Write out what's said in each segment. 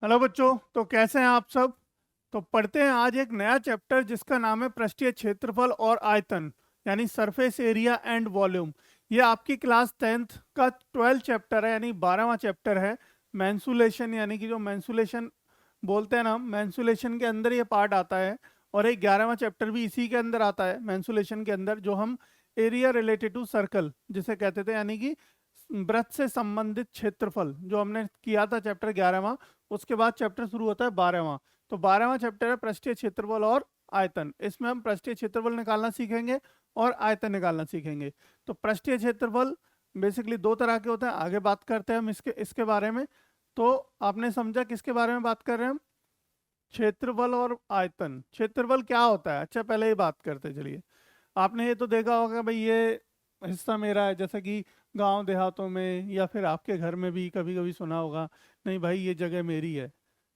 Hello बच्चों, तो कैसे हैं आप सब। तो पढ़ते हैं आज एक नया चैप्टर जिसका नाम है पृष्ठीय क्षेत्रफल और आयतन, यानी सरफेस एरिया एंड वॉल्यूम। ये आपकी क्लास 10th का 12 चैप्टर है, यानी 12वां चैप्टर है। मैंसुलेशन, यानी कि जो मैंसुलेशन बोलते हैं ना हम, मैंसुलेशन के अंदर ये पार्ट आता है। और एक 11वां चैप्टर भी इसी के अंदर आता है, मैंसुलेशन के अंदर, जो हम एरिया रिलेटेड टू सर्कल जिसे कहते थे, यानी कि वृत्त से संबंधित क्षेत्रफल, जो हमने किया था चैप्टर 11वां। उसके बाद चैप्टर शुरू होता है 12वां। तो 12वां चैप्टर है पृष्ठीय क्षेत्रफल और आयतन। इसमें हम पृष्ठीय क्षेत्रफल निकालना सीखेंगे और आयतन निकालना सीखेंगे। तो पृष्ठीय क्षेत्रफल बेसिकली दो तरह के होते हैं, आगे बात करते हैं हम इसके इसके बारे में। तो आपने समझा किसके बारे में बात कर रहे हैं हम? क्षेत्रफल और आयतन। क्षेत्रफल क्या होता है, अच्छा पहले ही बात करते हैं, चलिए। आपने ये तो देखा होगा भाई, ये हिस्सा मेरा है, जैसे कि गांव देहातों में या फिर आपके घर में भी कभी कभी सुना होगा, नहीं भाई ये जगह मेरी है,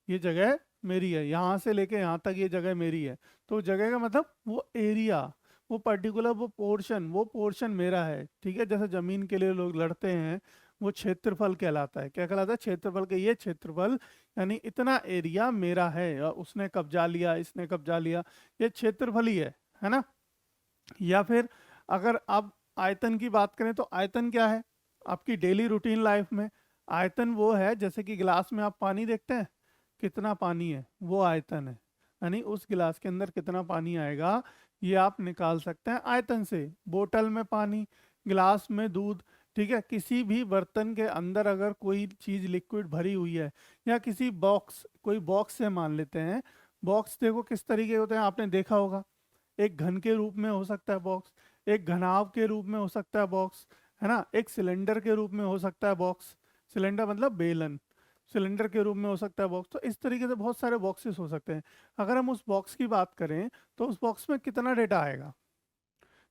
ये जगह मेरी है, यहाँ से लेके यहाँ तक ये जगह मेरी है। तो जगह का मतलब वो एरिया, वो पर्टिकुलर वो पोर्शन मेरा है, ठीक है। जैसे जमीन के लिए लोग लड़ते हैं, वो क्षेत्रफल कहलाता है। क्या कहलाता है? क्षेत्रफल के ये क्षेत्रफल, यानी इतना एरिया मेरा है, और उसने कब्जा लिया, इसने कब्जा लिया, ये क्षेत्रफल ही है ना। या फिर अगर आप आयतन की बात करें, तो आयतन क्या है आपकी डेली रूटीन लाइफ में? आयतन वो है, जैसे कि गिलास में आप पानी देखते हैं, कितना पानी है, वो आयतन है। यानी उस गिलास के अंदर कितना पानी आएगा, ये आप निकाल सकते हैं आयतन से। बोतल में पानी, गिलास में दूध, ठीक है। किसी भी बर्तन के अंदर अगर कोई चीज़ लिक्विड भरी हुई है, या किसी बॉक्स, कोई बॉक्स से मान लेते हैं। बॉक्स देखो किस तरीके के होते हैं, आपने देखा होगा। एक घन के रूप में हो सकता है बॉक्स, एक घनाव के रूप में हो सकता है बॉक्स, है ना। एक सिलेंडर के रूप में हो सकता है बॉक्स, सिलेंडर मतलब बेलन, सिलेंडर के रूप में हो सकता है बॉक्स। तो इस तरीके से बहुत सारे बॉक्सेस हो सकते हैं। अगर हम उस बॉक्स की बात करें, तो उस बॉक्स में कितना डेटा आएगा,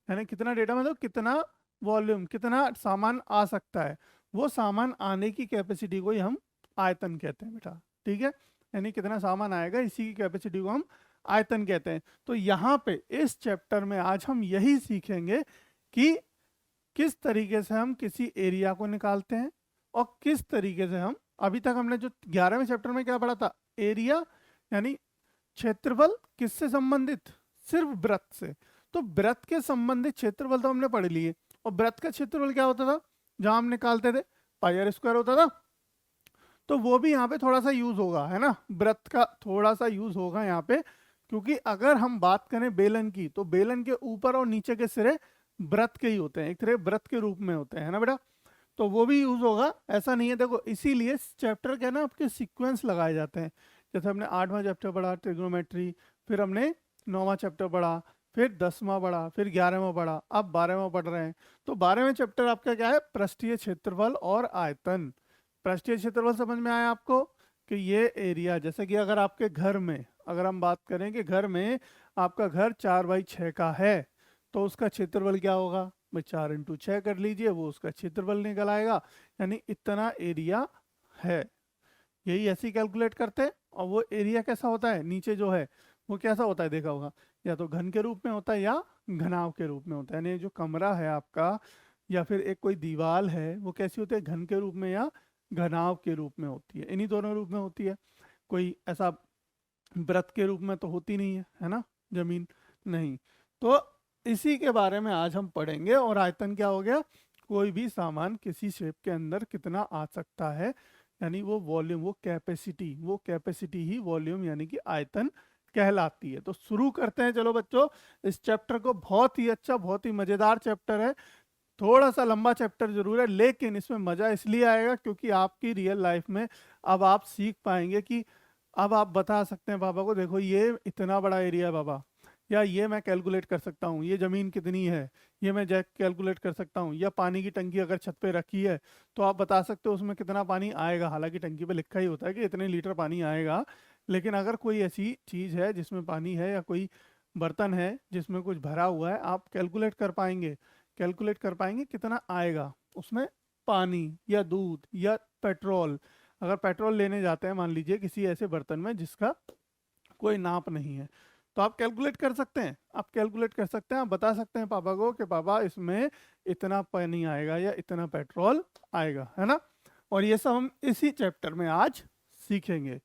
यानी कितना डेटा मतलब कितना वॉल्यूम, कितना सामान आ सकता है, वो सामान आने की कैपेसिटी को ही हम आयतन कहते हैं बेटा, ठीक है। यानी कितना सामान आएगा, इसी की कैपेसिटी को हम आयतन कहते हैं। तो यहाँ पे इस चैप्टर में आज हम यही सीखेंगे कि किस तरीके से हम किसी एरिया को निकालते हैं, और किस तरीके से हम, अभी तक हमने जो 11वें चैप्टर में क्या पढ़ा था, एरिया यानी क्षेत्रफल किससे संबंधित, सिर्फ वृत्त से। तो वृत्त के संबंधित क्षेत्रफल तो हमने पढ़ लिए। और वृत्त का क्षेत्रफल क्या होता था, जहां हम निकालते थे, पाई आर स्क्वायर होता था। तो वो भी यहाँ पे थोड़ा सा यूज होगा, है ना, वृत्त का थोड़ा सा यूज होगा यहाँ पे। क्योंकि अगर हम बात करें बेलन की, तो बेलन के ऊपर और नीचे के सिरे वृत्त के ही होते हैं, एक तरह वृत्त के रूप में होते हैं, है ना बेटा। तो वो भी यूज होगा, ऐसा नहीं है। देखो इसीलिए चैप्टर के ना आपके सीक्वेंस लगाए जाते हैं। जैसे हमने 8वां चैप्टर पढ़ा ट्रिग्नोमेट्री, फिर हमने 9वां चैप्टर पढ़ा, फिर 10वां पढ़ा, फिर 11वां पढ़ा, अब 12वां पढ़ रहे हैं। तो 12वें चैप्टर आपका क्या है, पृष्ठीय क्षेत्रफल और आयतन। पृष्ठीय क्षेत्रफल समझ में आया आपको, कि ये एरिया, जैसे कि अगर आपके घर में, अगर हम बात करें कि घर में आपका घर 4x6 का है, तो उसका क्षेत्रफल क्या होगा भाई, 4 × 6 कर लीजिए, वो उसका क्षेत्रफल निकल आएगा। यानी इतना एरिया है, यही ऐसे ही कैलकुलेट करते हैं। और वो एरिया कैसा होता है, नीचे जो है वो कैसा होता है देखा होगा, या तो घन के रूप में होता है या घनाव के रूप में होता है। यानी जो कमरा है आपका, या फिर एक कोई दीवार है, वो कैसी होती है, घन के रूप में या घनाव के रूप में होती है, इन्हीं दोनों रूप में होती है। कोई ऐसा व्रत के रूप में तो होती नहीं है ना, जमीन, नहीं। तो इसी के बारे में आज हम पढ़ेंगे। और आयतन क्या हो गया, कोई भी सामान किसी शेप के अंदर कितना आ सकता है, यानी वो वॉल्यूम, वो कैपेसिटी ही वॉल्यूम यानी कि आयतन कहलाती है। तो शुरू करते हैं चलो बच्चों इस चैप्टर को। बहुत ही अच्छा, बहुत ही मजेदार चैप्टर है। थोड़ा सा लंबा चैप्टर जरूर है, लेकिन इसमें मजा इसलिए आएगा क्योंकि आपकी रियल लाइफ में अब आप सीख पाएंगे कि अब आप बता सकते हैं पापा को, देखो ये इतना बड़ा एरिया है पापा, या ये मैं कैलकुलेट कर सकता हूँ, ये ज़मीन कितनी है, ये मैं जैक कैलकुलेट कर सकता हूँ। या पानी की टंकी अगर छत पे रखी है, तो आप बता सकते हो उसमें कितना पानी आएगा। हालांकि टंकी पे लिखा ही होता है कि इतने लीटर पानी आएगा, लेकिन अगर कोई ऐसी चीज़ है जिसमें पानी है, या कोई बर्तन है जिसमें कुछ भरा हुआ है, आप कैलकुलेट कर पाएंगे कितना आएगा उसमें पानी, या दूध, या पेट्रोल। अगर पेट्रोल लेने जाते हैं मान लीजिए किसी ऐसे बर्तन में जिसका कोई नाप नहीं है, तो आप कैलकुलेट कर सकते हैं, आप बता सकते हैं पापा को कि पापा इसमें इतना पानी आएगा या इतना पेट्रोल आएगा, है ना। और ये सब हम इसी चैप्टर में आज सीखेंगे।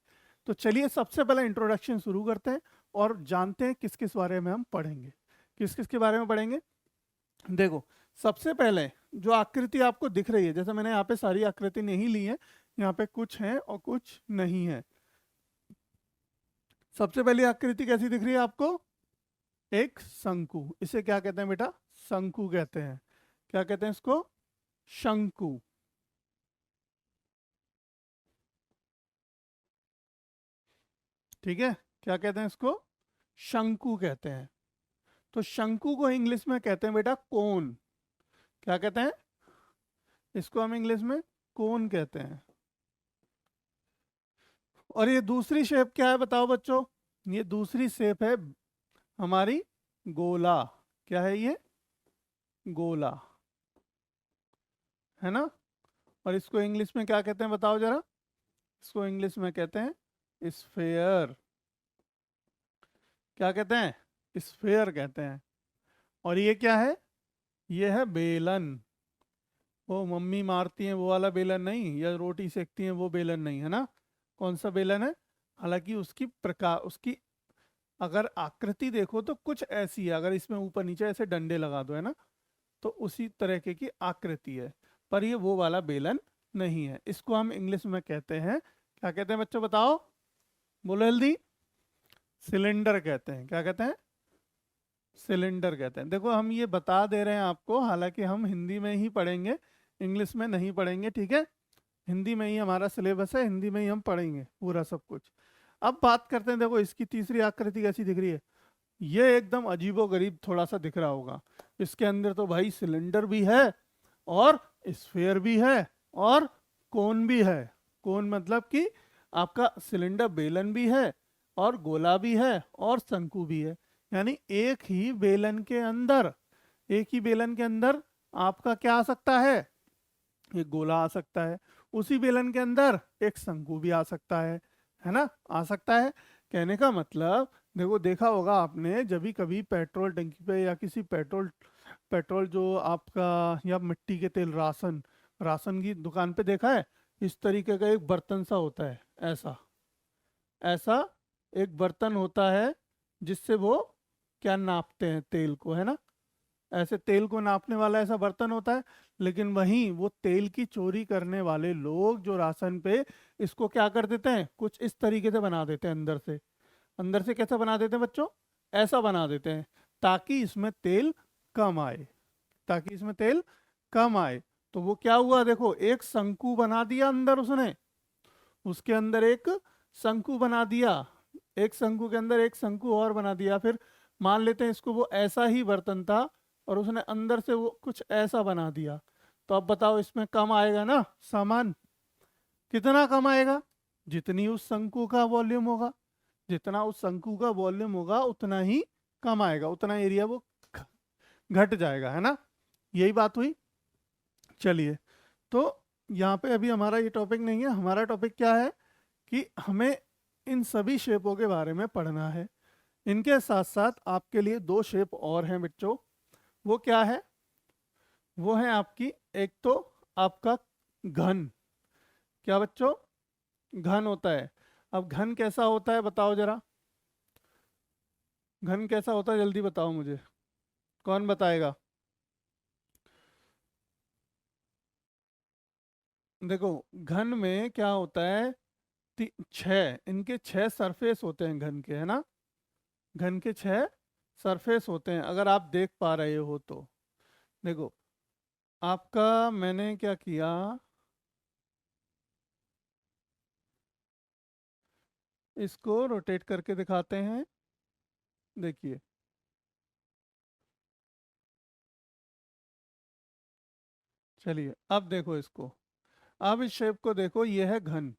तो चलिए सबसे पहले इंट्रोडक्शन शुरू करते हैं और जानते हैं किस किस बारे में हम पढ़ेंगे। किस किस के बारे में पढ़ेंगे? देखो, सबसे पहले जो आकृति आपको दिख रही है, जैसे मैंने यहाँ पे सारी आकृति नहीं ली है, यहाँ पे कुछ है और कुछ नहीं है। सबसे पहली आकृति कैसी दिख रही है आपको? एक शंकु। इसे क्या कहते हैं बेटा? शंकु कहते हैं। क्या कहते हैं इसको? शंकु। ठीक है, क्या कहते हैं इसको? शंकु कहते हैं। तो शंकु को इंग्लिश में कहते हैं बेटा कोन। क्या कहते हैं इसको? हम इंग्लिश में कोन कहते हैं। और ये दूसरी शेप क्या है बताओ बच्चों? ये दूसरी शेप है हमारी गोला। क्या है ये? गोला, है ना? और इसको इंग्लिश में क्या कहते हैं बताओ जरा? इसको इंग्लिश में कहते हैं स्फेयर। क्या कहते हैं? स्फेयर कहते हैं। और ये क्या है? ये है बेलन। वो मम्मी मारती हैं वो वाला बेलन नहीं, या रोटी सेकती हैं वो बेलन नहीं, है ना? कौन सा बेलन है? हालांकि उसकी प्रकार, उसकी अगर आकृति देखो तो कुछ ऐसी है, अगर इसमें ऊपर नीचे ऐसे डंडे लगा दो, है ना, तो उसी तरह की आकृति है, पर ये वो वाला बेलन नहीं है। इसको हम इंग्लिश में कहते हैं, क्या कहते हैं बच्चों बताओ? बोलो जल्दी। सिलेंडर कहते हैं। क्या कहते हैं? सिलेंडर कहते हैं। देखो, हम ये बता दे रहे हैं आपको, हालांकि हम हिंदी में ही पढ़ेंगे, इंग्लिश में नहीं पढ़ेंगे, ठीक है? हिंदी में ही हमारा सिलेबस है, हिंदी में ही हम पढ़ेंगे पूरा सब कुछ। अब बात करते हैं, देखो इसकी तीसरी आकृति कैसी दिख रही है? ये एकदम अजीबो गरीब थोड़ा सा दिख रहा होगा। इसके अंदर तो भाई सिलेंडर भी है और स्फेयर भी है और कोन भी है। कोन मतलब कि आपका सिलेंडर बेलन भी है और गोला भी है और शंकु भी है। यानी एक ही बेलन के अंदर, एक ही बेलन के अंदर आपका क्या आ सकता है? एक गोला आ सकता है, उसी बेलन के अंदर एक शंकु भी आ सकता है ना? आ सकता है। कहने का मतलब, देखो देखा होगा आपने, जब भी कभी पेट्रोल टंकी पे या किसी पेट्रोल पेट्रोल जो आपका, या मिट्टी के तेल, राशन राशन की दुकान पे देखा है, इस तरीके का एक बर्तन सा होता है, ऐसा ऐसा एक बर्तन होता है, जिससे वो क्या नापते हैं? तेल को, है ना? ऐसे तेल को नापने वाला ऐसा बर्तन होता है। लेकिन वहीं वो तेल की चोरी करने वाले लोग जो राशन पे, इसको क्या कर देते हैं? कुछ इस तरीके से बना देते हैं अंदर से। अंदर से कैसा बना देते हैं बच्चों? ऐसा बना देते हैं, ताकि इसमें तेल कम आए, ताकि इसमें तेल कम आए। तो वो क्या हुआ? देखो, एक शंकु बना दिया अंदर उसने, उसके अंदर एक शंकु बना दिया, एक शंकु के अंदर एक शंकु और बना दिया। फिर मान लेते हैं इसको वो ऐसा ही बर्तन था और उसने अंदर से वो कुछ ऐसा बना दिया। तो अब बताओ, इसमें कम आएगा ना सामान? कितना कम आएगा? जितनी उस शंकु का वॉल्यूम होगा, जितना उस शंकु का वॉल्यूम होगा उतना ही कम आएगा, उतना एरिया वो घट जाएगा, है ना? यही बात हुई। चलिए, तो यहाँ पे अभी हमारा ये टॉपिक नहीं है। हमारा टॉपिक क्या है कि हमें इन सभी शेपों के बारे में पढ़ना है। इनके साथ साथ आपके लिए दो शेप और हैं बच्चों। वो क्या है? वो है आपकी, एक तो आपका घन। क्या बच्चों? घन होता है। अब घन कैसा होता है बताओ जरा? घन कैसा होता है जल्दी बताओ मुझे, कौन बताएगा? देखो, घन में क्या होता है, छह, इनके छह सरफेस होते हैं घन के, है ना? घन के छह सरफेस होते हैं, अगर आप देख पा रहे हो तो। देखो, आपका मैंने क्या किया, इसको रोटेट करके दिखाते हैं। देखिए, चलिए अब देखो इसको। अब इस शेप को देखो, ये है घन।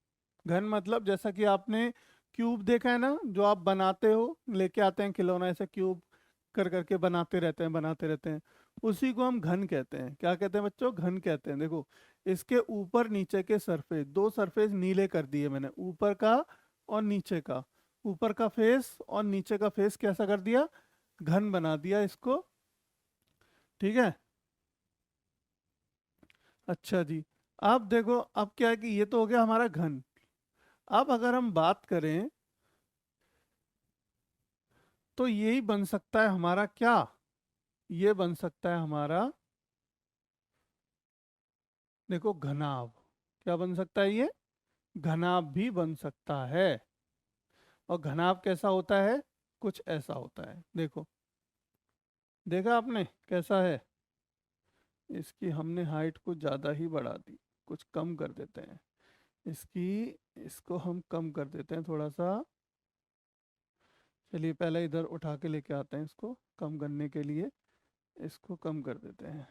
घन मतलब जैसा कि आपने क्यूब देखा है ना, जो आप बनाते हो, लेके आते हैं खिलौना, ऐसे क्यूब कर करके बनाते रहते हैं, बनाते रहते हैं, उसी को हम घन कहते हैं। क्या कहते हैं बच्चों? घन कहते हैं। देखो, इसके ऊपर नीचे के सरफेस, दो सरफेस नीले कर दिए मैंने, ऊपर का और नीचे का। ऊपर का फेस और नीचे का फेस कैसा कर दिया? घन बना दिया इसको। ठीक है, अच्छा जी। अब देखो, अब क्या है कि ये तो हो गया हमारा घन। अब अगर हम बात करें तो यही बन सकता है हमारा क्या, ये बन सकता है हमारा, देखो घनाभ। क्या बन सकता है ये? घनाभ भी बन सकता है। और घनाभ कैसा होता है? कुछ ऐसा होता है, देखो, देखा आपने कैसा है? इसकी हमने हाइट कुछ ज़्यादा ही बढ़ा दी, कुछ कम कर देते हैं इसकी, इसको हम कम कर देते हैं थोड़ा सा। चलिए पहले इधर उठा के लेके आते हैं, इसको कम करने के लिए इसको कम कर देते हैं।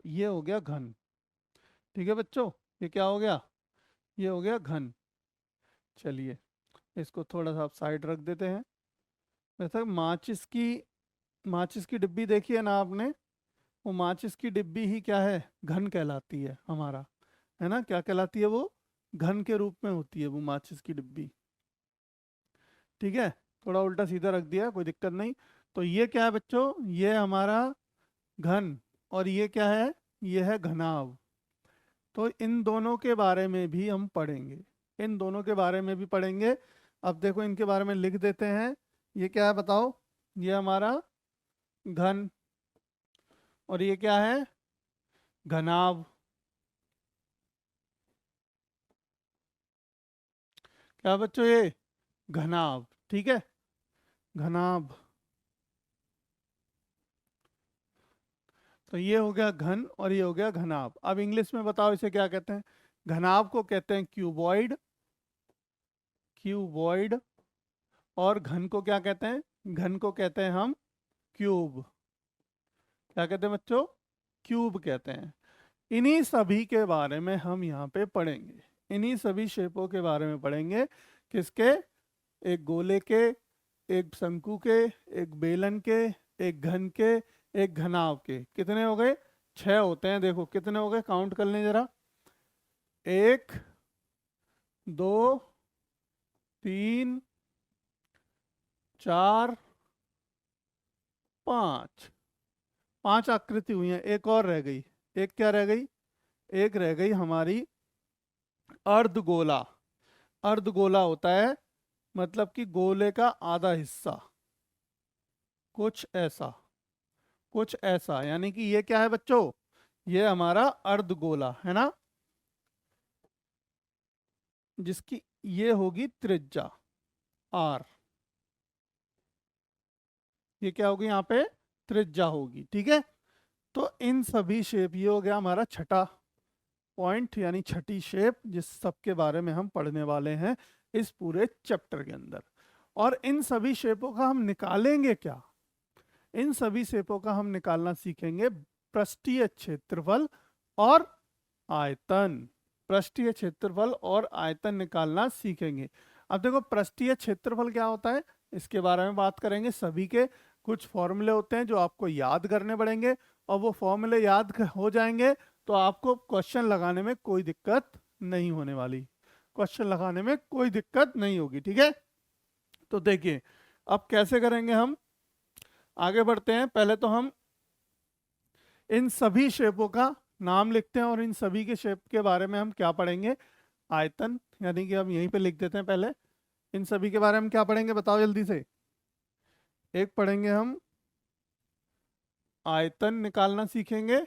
ये हो गया घन। ठीक है बच्चों, ये क्या हो गया? ये हो गया घन। चलिए इसको थोड़ा सा आप साइड रख देते हैं। वैसे माचिस की डिब्बी देखी है ना आपने? वो माचिस की डिब्बी ही क्या है? घन कहलाती है हमारा, है ना? क्या कहलाती है वो? घन के रूप में होती है वो माचिस की डिब्बी। ठीक है, थोड़ा उल्टा सीधा रख दिया, कोई दिक्कत नहीं। तो ये क्या है बच्चों? ये हमारा घन, और ये क्या है? ये है घनाभ। तो इन दोनों के बारे में भी हम पढ़ेंगे, इन दोनों के बारे में भी पढ़ेंगे। अब देखो इनके बारे में लिख देते हैं। ये क्या है बताओ? ये हमारा घन, और ये क्या है? घनाभ। क्या बच्चों? ये घनाभ। ठीक है, घनाभ। तो ये हो गया घन और ये हो गया घनाभ। अब इंग्लिश में बताओ इसे क्या कहते हैं? घनाभ को कहते हैं क्यूबॉइड, क्यूबॉइड। और घन को क्या कहते हैं? घन को कहते हैं हम क्यूब। क्या कहते हैं बच्चों? क्यूब कहते हैं। इन्हीं सभी के बारे में हम यहाँ पे पढ़ेंगे, इन्हीं सभी शेपों के बारे में पढ़ेंगे। किसके? एक गोले के, एक शंकु के, एक बेलन के, एक घन के, एक घनाभ के। कितने हो गए? 6 होते हैं। देखो कितने हो गए, काउंट कर लें जरा। 1 2 3 4 5, 5 आकृति हुई हैं। एक और रह गई। एक क्या रह गई? एक रह गई हमारी अर्धगोला। अर्धगोला होता है मतलब कि गोले का आधा हिस्सा, कुछ ऐसा, कुछ ऐसा। यानी कि ये क्या है बच्चों? ये हमारा अर्धगोला है ना, जिसकी ये होगी त्रिज्या आर। ये क्या होगी यहाँ पे? त्रिज्या होगी। ठीक है, तो इन सभी शेप, ये हो गया हमारा छठा पॉइंट, यानी छठी शेप, जिस सब के बारे में हम पढ़ने वाले हैं इस पूरे चैप्टर के अंदर। और इन सभी शेपों का हम निकालेंगे क्या? इन सभी शेपों का हम निकालना सीखेंगे पृष्ठीय क्षेत्रफल और आयतन। पृष्ठीय क्षेत्रफल और आयतन निकालना सीखेंगे। अब देखो पृष्ठीय क्षेत्रफल क्या होता है, इसके बारे में बात करेंगे। सभी के कुछ फॉर्मूले होते हैं जो आपको याद करने पड़ेंगे, और वो फॉर्मूले याद हो जाएंगे तो आपको क्वेश्चन लगाने में कोई दिक्कत नहीं होने वाली, क्वेश्चन लगाने में कोई दिक्कत नहीं होगी। ठीक है, तो देखिए अब कैसे करेंगे हम, आगे बढ़ते हैं। पहले तो हम इन सभी शेपों का नाम लिखते हैं, और इन सभी के शेप के बारे में हम क्या पढ़ेंगे? आयतन। यानी कि हम यहीं पे लिख देते हैं पहले। इन सभी के बारे में क्या पढ़ेंगे बताओ जल्दी से? एक पढ़ेंगे हम आयतन निकालना सीखेंगे,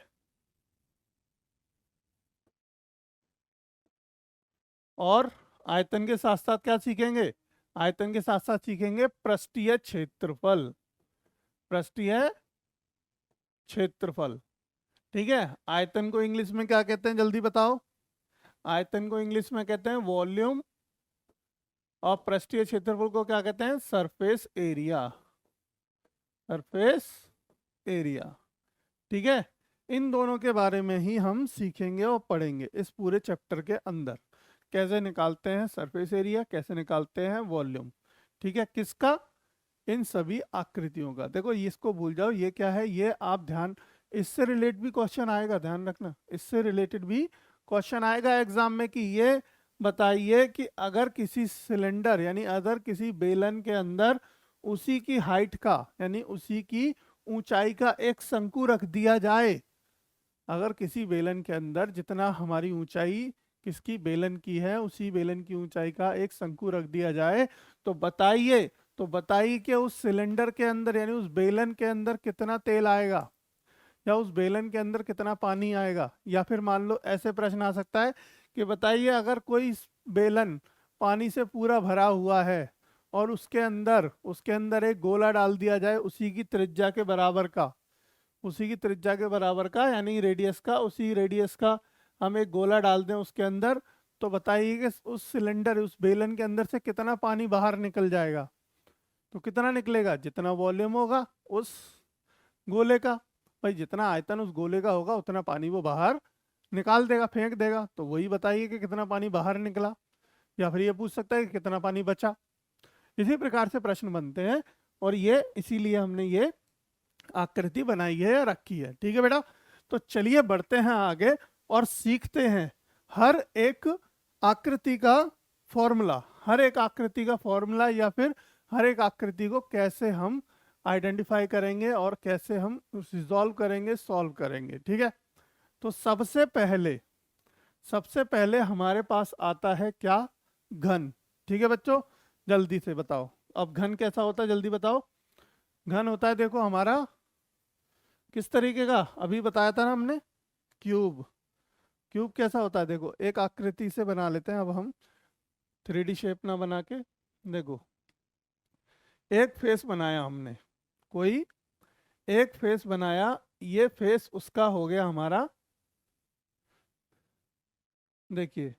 और आयतन के साथ साथ क्या सीखेंगे? आयतन के साथ साथ सीखेंगे पृष्ठीय क्षेत्रफल, पृष्ठीय क्षेत्रफल। ठीक है, आयतन को इंग्लिश में क्या कहते हैं जल्दी बताओ? आयतन को इंग्लिश में कहते हैं वॉल्यूम, और पृष्ठीय क्षेत्रफल को क्या कहते हैं? Surface area, surface area. ठीक है, इन दोनों के बारे में ही हम सीखेंगे और पढ़ेंगे इस पूरे चैप्टर के अंदर। कैसे निकालते हैं सरफेस एरिया, कैसे निकालते हैं वॉल्यूम। ठीक है, किसका? इन सभी आकृतियों का। देखो इसको भूल जाओ, ये क्या है, ये आप ध्यान, इससे रिलेटेड भी क्वेश्चन आएगा, ध्यान रखना, इससे रिलेटेड भी क्वेश्चन आएगा एग्जाम में कि ये बताइए कि अगर किसी सिलेंडर यानी अगर किसी बेलन के अंदर उसी की हाइट का यानी उसी की ऊंचाई का एक शंकु रख दिया जाए, अगर किसी बेलन के अंदर जितना हमारी ऊंचाई किसकी, बेलन की है, उसी बेलन की ऊंचाई का एक शंकु रख दिया जाए, तो बताइए कि उस सिलेंडर के अंदर यानी उस बेलन के अंदर कितना तेल आएगा, या उस बेलन के अंदर कितना पानी आएगा। या फिर मान लो ऐसे प्रश्न आ सकता है कि बताइए अगर कोई बेलन पानी से पूरा भरा हुआ है और उसके अंदर एक गोला डाल दिया जाए उसी की त्रिज्या के बराबर का, उसी की त्रिज्या के बराबर का यानी रेडियस का, उसी रेडियस का हम एक गोला डाल दें उसके अंदर, तो बताइए कि उस सिलेंडर उस बेलन के अंदर से कितना पानी बाहर निकल जाएगा। तो कितना निकलेगा, जितना वॉल्यूम होगा उस गोले का, भाई जितना आयतन उस गोले का होगा उतना पानी वो बाहर निकाल देगा, फेंक देगा। तो वही बताइए कि कितना पानी बाहर निकला। या फिर ये पूछ सकता है कि कितना पानी बचा। इसी प्रकार से प्रश्न बनते हैं, और ये इसीलिए हमने ये आकृति बनाई है या रखी है। ठीक है बेटा, तो चलिए बढ़ते हैं आगे और सीखते हैं हर एक आकृति का फॉर्मूला, हर एक आकृति का फॉर्मूला, या फिर हर एक आकृति को कैसे हम आइडेंटिफाई करेंगे और कैसे हम रिजॉल्व करेंगे, सॉल्व करेंगे। ठीक है, तो सबसे पहले हमारे पास आता है क्या, घन। ठीक है बच्चों, जल्दी से बताओ अब घन कैसा होता है, जल्दी बताओ। घन होता है देखो हमारा किस तरीके का, अभी बताया था ना हमने, क्यूब। क्यूब कैसा होता है देखो, एक आकृति से बना लेते हैं अब हम, 3D शेप ना बना के। देखो एक फेस बनाया हमने, कोई एक फेस बनाया, ये फेस उसका हो गया हमारा, देखिए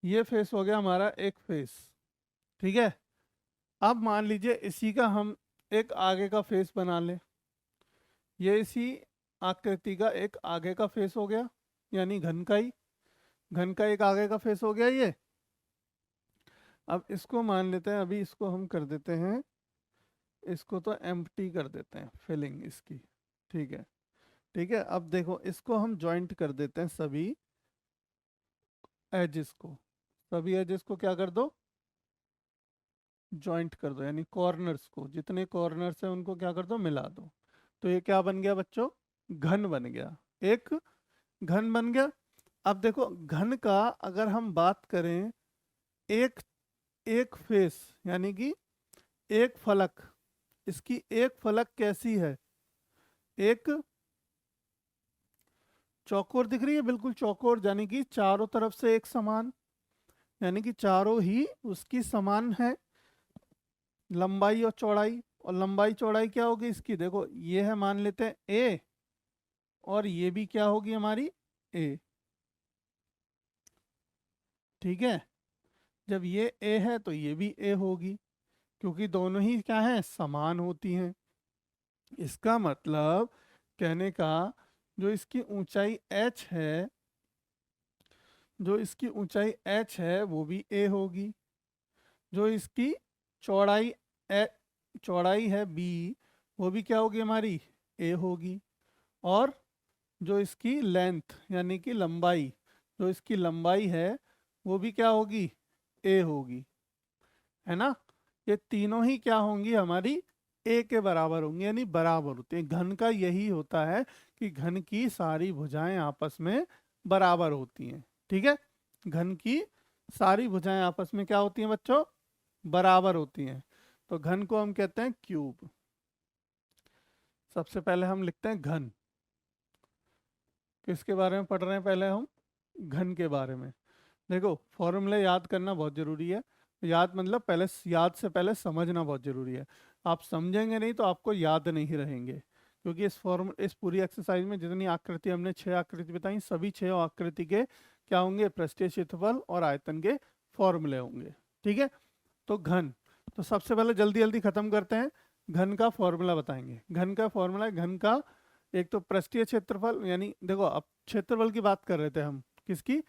ये फेस हो गया हमारा एक फेस। ठीक है, अब मान लीजिए इसी का हम एक आगे का फेस बना लें, ये इसी आकृति का एक आगे का फेस हो गया, यानी घन का एक आगे का फेस हो गया ये। अब इसको मान लेते हैं, अभी इसको हम कर देते हैं, इसको तो एम्प्टी कर देते हैं, फिलिंग इसकी। ठीक है, ठीक है, अब देखो इसको हम जॉइंट कर देते हैं सभी एजेस को, सभी एजेस को क्या कर दो, जॉइंट कर दो, यानी कॉर्नर्स को, जितने कॉर्नर्स हैं उनको क्या कर दो, मिला दो। तो ये क्या बन गया बच्चों, घन बन गया, एक घन बन गया। अब देखो घन का अगर हम बात करें, एक एक फेस यानी कि एक फलक, इसकी एक फलक कैसी है, एक चौकोर दिख रही है, बिल्कुल चौकोर, यानी कि चारों तरफ से एक समान, यानी कि चारों ही उसकी समान है लंबाई और चौड़ाई। और लंबाई चौड़ाई क्या होगी इसकी, देखो ये है मान लेते हैं ए, और ये भी क्या होगी हमारी ए। ठीक है, जब ये ए है तो ये भी ए होगी, क्योंकि दोनों ही क्या है, समान होती हैं। इसका मतलब कहने का, जो इसकी ऊंचाई h है, जो इसकी ऊंचाई h है वो भी a होगी, जो इसकी चौड़ाई ए, चौड़ाई है b, वो भी क्या होगी हमारी a होगी। और जो इसकी लेंथ यानी कि लंबाई, जो इसकी लंबाई है वो भी क्या होगी, a होगी, है ना। ये तीनों ही क्या होंगी हमारी ए के बराबर होंगी, यानी बराबर होते हैं। घन का यही होता है कि घन की सारी भुजाएं आपस में बराबर होती हैं। ठीक है, घन की सारी भुजाएं आपस में क्या होती हैं बच्चों, बराबर होती हैं। तो घन को हम कहते हैं क्यूब। सबसे पहले हम लिखते हैं घन, किसके बारे में पढ़ रहे हैं, पहले हम घन के बारे में। देखो फॉर्मूले याद करना बहुत जरूरी है, याद मतलब पहले, याद से पहले समझना बहुत जरूरी है। आप समझेंगे नहीं तो आपको याद नहीं रहेंगे, क्योंकि इस पूरी एक्सरसाइज में जितनी आकृति हमने 6 आकृति बताई, सभी 6 आकृति के क्या होंगे, पृष्ठीय क्षेत्रफल और आयतन के फॉर्मूले होंगे। ठीक है, तो घन, तो सबसे पहले जल्दी जल्दी खत्म करते हैं, घन का फॉर्मूला बताएंगे। घन का फॉर्मूला, घन का एक तो पृष्ठीय क्षेत्रफल, यानी देखो अब क्षेत्रफल की बात कर रहे थे हम, किसकी,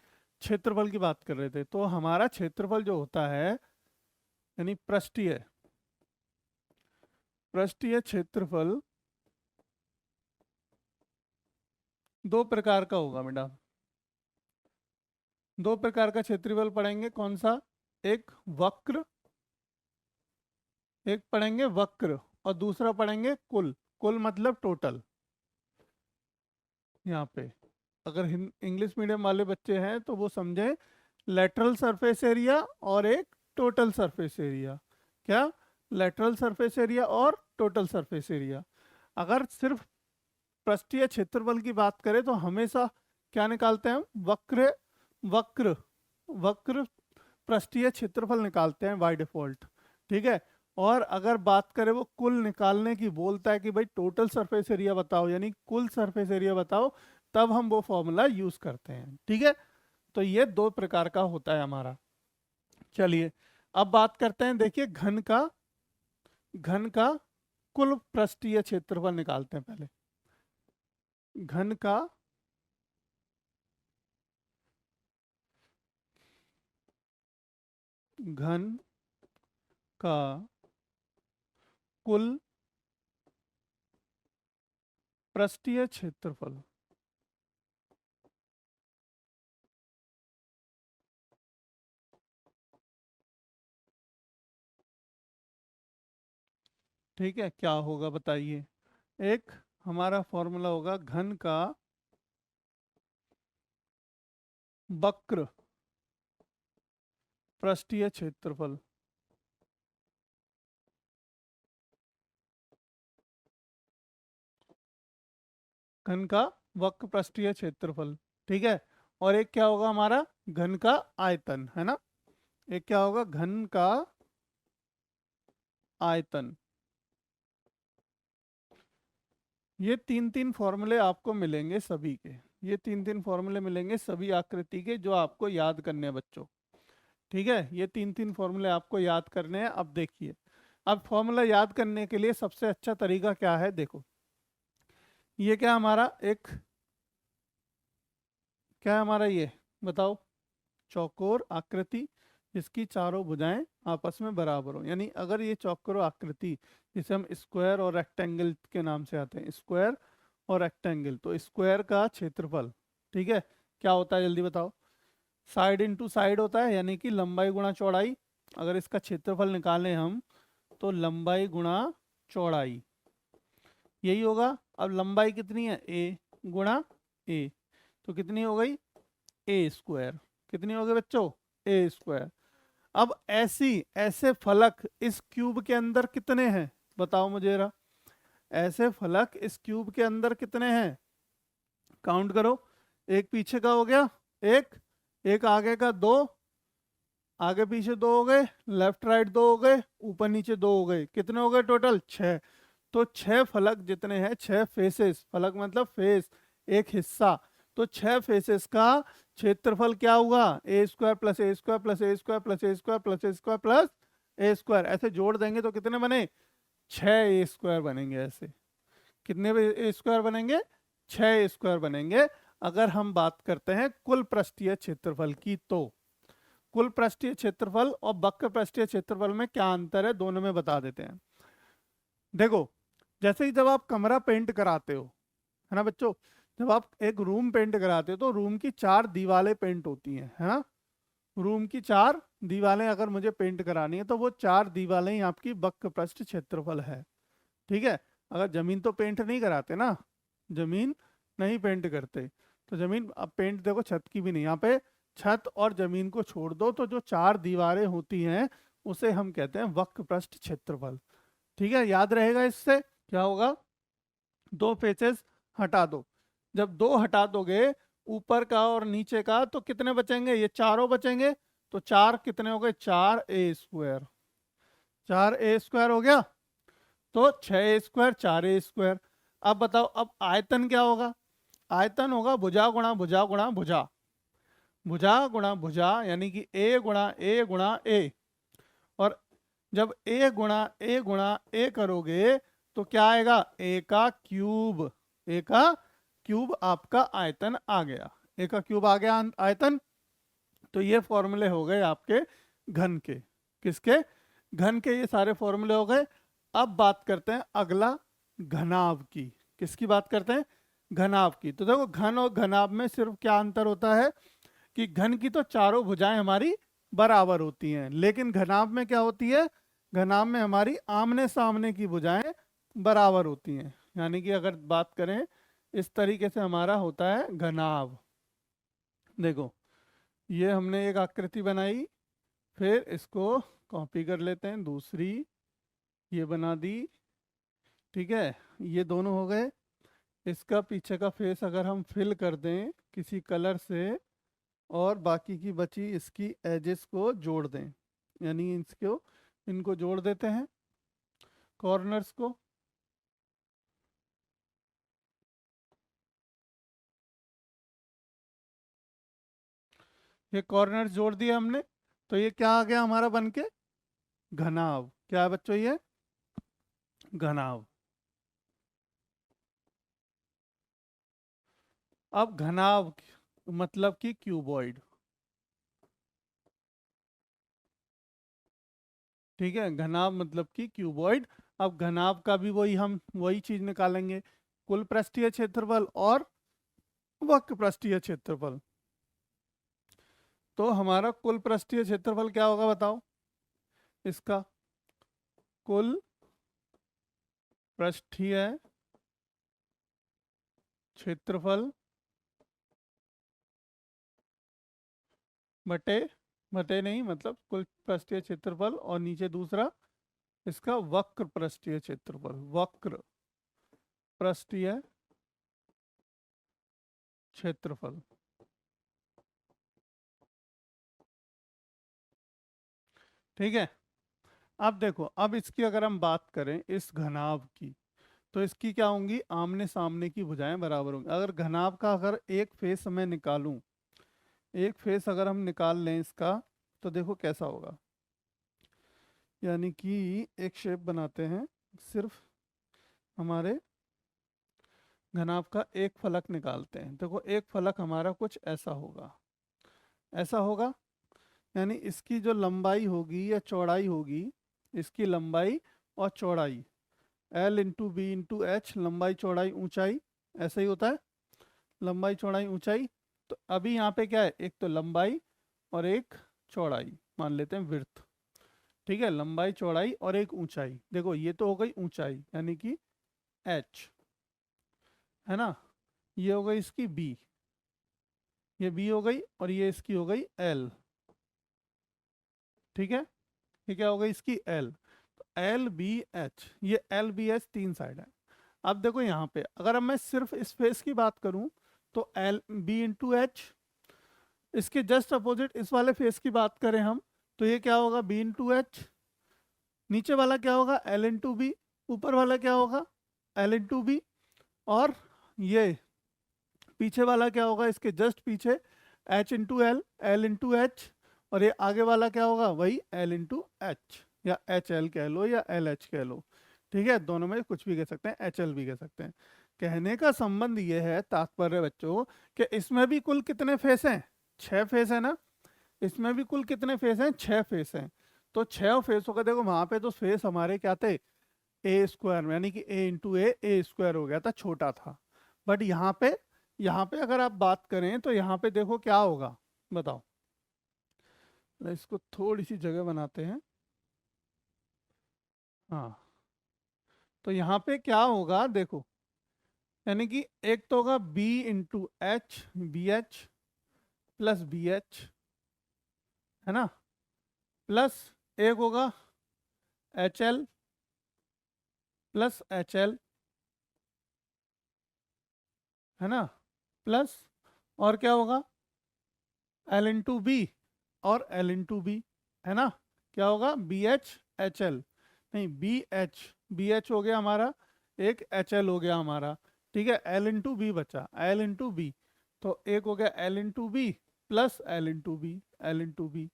क्षेत्रफल की बात कर रहे थे। तो हमारा क्षेत्रफल जो होता है यानी पृष्ठीय पृष्ठीय क्षेत्रफल दो प्रकार का होगा बेटा, दो प्रकार का क्षेत्रफल पढ़ेंगे। कौन सा, एक वक्र, एक पढ़ेंगे वक्र, और दूसरा पढ़ेंगे कुल। कुल मतलब टोटल, यहाँ पे अगर इंग्लिश मीडियम वाले बच्चे हैं तो वो समझें लेटरल सरफेस एरिया और एक टोटल सरफेस एरिया। क्या? लेटरल सरफेस एरिया और टोटल सरफेस एरिया। अगर सिर्फ पृष्ठीय क्षेत्रफल की बात करें तो हमेशा क्या निकालते हैं हम? वक्र वक्र वक्र पृष्ठीय क्षेत्रफल निकालते हैं बाय डिफॉल्ट। ठीक है। और अगर बात करें वो कुल निकालने की, बोलता है कि भाई टोटल सरफेस एरिया बताओ यानी कुल सरफेस एरिया बताओ, तब हम वो फॉर्मूला यूज करते हैं। ठीक है। तो ये दो प्रकार का होता है हमारा। चलिए अब बात करते हैं, देखिए घन का कुल पृष्ठीय क्षेत्रफल निकालते हैं पहले। घन का घन का कुल पृष्ठीय क्षेत्रफल। ठीक है, क्या होगा बताइए। एक हमारा फॉर्मूला होगा घन का वक्र पृष्ठीय क्षेत्रफल। घन का वक्र पृष्ठीय क्षेत्रफल। ठीक है। और एक क्या होगा हमारा? घन का आयतन, है ना। एक क्या होगा? घन का आयतन। ये तीन तीन फॉर्मूले आपको मिलेंगे सभी के। ये तीन तीन फॉर्मूले मिलेंगे सभी आकृति के, जो आपको याद करने हैं बच्चों। ठीक है। ये तीन तीन फॉर्मूले आपको याद करने हैं। अब देखिए, अब फॉर्मूला याद करने के लिए सबसे अच्छा तरीका क्या है, देखो। ये क्या हमारा एक, क्या है हमारा ये बताओ? चौकोर आकृति जिसकी चारों भुजाएं आपस में बराबर हो। यानी अगर ये चौकोर आकृति, जिसे हम स्क्वायर और रेक्टेंगल के नाम से आते हैं, स्क्वायर और रेक्टेंगल, तो स्क्वायर का क्षेत्रफल, ठीक है, क्या होता है जल्दी बताओ? साइड इनटू साइड होता है, यानी कि लंबाई गुणा चौड़ाई। अगर इसका क्षेत्रफल निकालें हम तो लंबाई गुणा चौड़ाई, यही होगा। अब लंबाई कितनी है? ए गुणा ए, तो कितनी हो गई? ए स्क्वायर। कितनी हो गई बच्चों? ए स्क्वायर। अब ऐसे फलक इस क्यूब के अंदर कितने हैं बताओ मुझे जरा। ऐसे फलक इस क्यूब के अंदर कितने हैं? काउंट करो। एक पीछे का हो गया, एक आगे का, दो आगे पीछे, दो हो गए, लेफ्ट राइट दो हो गए, ऊपर नीचे दो हो गए। कितने हो गए टोटल? 6। तो 6 फलक जितने हैं, 6 फेसेस, फलक मतलब फेस, एक हिस्सा, तो 6 फेसेस का क्षेत्रफल क्या हुआ? ए स्क्वायर प्लस ए स्क्वायर प्लस ए स्क्वायर प्लस ए स्क्वायर प्लस ए स्क्वायर प्लस ए स्क्वायर। ऐसे जोड़ देंगे तो कितने बने? 6 ए स्क्वायर बनेंगे। ऐसे कितने ए स्क्वायर बनेंगे? 6 ए स्क्वायर बनेंगे। अगर हम बात करते हैं कुल पृष्ठीय क्षेत्रफल की, तो कुल पृष्ठीय क्षेत्रफल और वक्र पृष्ठीय क्षेत्रफल में क्या अंतर है, दोनों में बता देते हैं। देखो, जैसे ही जब आप कमरा पेंट कराते हो, है ना बच्चों, जब आप एक रूम पेंट कराते हो तो रूम की 4 दीवारें पेंट होती हैं, है ना। रूम की 4 दीवारें अगर मुझे पेंट करानी है तो वो 4 दीवारें ही आपकी वक्र पृष्ठ क्षेत्रफल है। ठीक है। अगर जमीन तो पेंट नहीं कराते ना, जमीन नहीं पेंट करते, तो जमीन अब पेंट देखो छत की भी नहीं, यहाँ पे छत और जमीन को छोड़ दो तो जो 4 दीवारें होती हैं उसे हम कहते हैं वक्र पृष्ठ क्षेत्रफल। ठीक है, याद रहेगा। इससे क्या होगा? दो फेसेस हटा दो, जब दो हटा दोगे ऊपर का और नीचे का, तो कितने बचेंगे? ये चारों बचेंगे। तो 4 कितने हो गए? 4 ए स्क्वायर। 4 ए स्क्वायर हो गया। तो 6 ए स्क्वायर, 4 ए स्क्वायर। अब बताओ, अब आयतन क्या होगा? आयतन होगा भुजा गुणा भुजा गुणा भुजा, भुजा गुणा भुजा, यानी कि ए गुणा ए गुणा ए। और जब ए गुणा ए करोगे तो क्या आएगा? ए का क्यूब। ए का क्यूब आपका आयतन आ गया। ए का क्यूब आ गया आयतन। तो ये फॉर्मूले हो गए आपके घन के। किसके? घन के ये सारे फॉर्मूले हो गए। अब बात करते हैं अगला, घनाभ की। किसकी बात करते हैं? घनाभ की। तो देखो, घन और घनाभ में सिर्फ क्या अंतर होता है कि घन की तो चारों भुजाएं हमारी बराबर होती हैं, लेकिन घनाभ में क्या होती है? घनाभ में हमारी आमने सामने की भुजाएं बराबर होती हैं। यानी कि अगर बात करें इस तरीके से हमारा होता है घनाभ। देखो ये हमने एक आकृति बनाई, फिर इसको कॉपी कर लेते हैं, दूसरी ये बना दी, ठीक है, ये दोनों हो गए। इसका पीछे का फेस अगर हम फिल कर दें किसी कलर से, और बाकी की बची इसकी एजेस को जोड़ दें, यानी इनको जोड़ देते हैं कॉर्नर्स को। ये कॉर्नर्स जोड़ दिए हमने, तो ये क्या आ गया हमारा बनके, घनाभ। क्या है बच्चों ये, घनाभ। अब घनाभ मतलब कि क्यूबॉइड, ठीक है, घनाभ मतलब कि क्यूबॉइड। अब घनाभ का भी वही चीज निकालेंगे, कुल पृष्ठीय क्षेत्रफल और वक्र पृष्ठीय क्षेत्रफल। तो हमारा कुल पृष्ठीय क्षेत्रफल क्या होगा बताओ, इसका कुल पृष्ठीय क्षेत्रफल बटे, बटे नहीं मतलब कुल पृष्ठीय क्षेत्रफल, और नीचे दूसरा इसका वक्र पृष्ठीय क्षेत्रफल, वक्र पृष्ठीय क्षेत्रफल। ठीक है, अब देखो, अब इसकी अगर हम बात करें इस घनाभ की, तो इसकी क्या होंगी, आमने सामने की भुजाएं बराबर होंगी। अगर घनाभ का अगर एक फेस मैं निकालूं, एक फेस अगर हम निकाल लें इसका, तो देखो कैसा होगा। यानी कि एक शेप बनाते हैं, सिर्फ हमारे घनाभ का एक फलक निकालते हैं। देखो एक फलक हमारा कुछ ऐसा होगा, ऐसा होगा, यानी इसकी जो लंबाई होगी या चौड़ाई होगी, इसकी लंबाई और चौड़ाई L into B into H, लंबाई चौड़ाई ऊंचाई, ऐसा ही होता है, लंबाई चौड़ाई ऊंचाई। तो अभी यहाँ पे क्या है, एक तो लंबाई और एक चौड़ाई, मान लेते हैं विड्थ, ठीक है, लंबाई चौड़ाई और एक ऊंचाई। देखो ये तो हो गई ऊंचाई यानी कि h, है ना, ये हो गई इसकी b, ये b हो गई, और ये इसकी हो गई l, ठीक है, ये क्या हो गई इसकी l। एल बी एच, ये एल बी एच तीन साइड है। अब देखो यहाँ पे अगर अब मैं सिर्फ इस फेस की बात करूं, तो एल बी इंटू एच, इसके जस्ट अपोजिट इस वाले फेस की बात करें हम, तो ये क्या होगा, बी इंटू एच, नीचे वाला क्या होगा, एल इंटू बी, ऊपर वाला क्या होगा, एल इंटू बी, और ये पीछे वाला क्या होगा, इसके जस्ट पीछे H into L, L into H, और ये आगे वाला क्या होगा, वही एल इंटू एच, या एच एल कह लो या एल एच कह लो, ठीक है, दोनों में कुछ भी कह सकते हैं, एच एल भी कह सकते हैं। कहने का संबंध ये है, तात्पर्य बच्चों, कि इसमें भी कुल कितने फेस हैं, 6 फेस है ना, इसमें भी कुल कितने फेस हैं, 6 फेस हैं। तो 6 फेसों का देखो वहां पे तो फेस हमारे क्या थे, ए स्क्वायर, यानी कि ए इंटू ए स्क्वायर हो गया था, छोटा था। बट यहाँ पे अगर आप बात करें तो यहाँ पे देखो क्या होगा, बताओ, इसको थोड़ी सी जगह बनाते हैं, हाँ, तो यहाँ पे क्या होगा देखो, यानी कि एक तो होगा B into H, B H plus B H, है ना, प्लस एक होगा H L plus H L, है ना, प्लस और क्या होगा, एल इंटू बी और एल इंटू बी, है ना, क्या होगा, बी एच एच एल, नहीं बी एच हो गया हमारा, एक एच एल हो गया हमारा, ठीक है, एल इंटू बी बचा, एल इंटू बी, तो एक हो गया L into B plus L into B, L into B.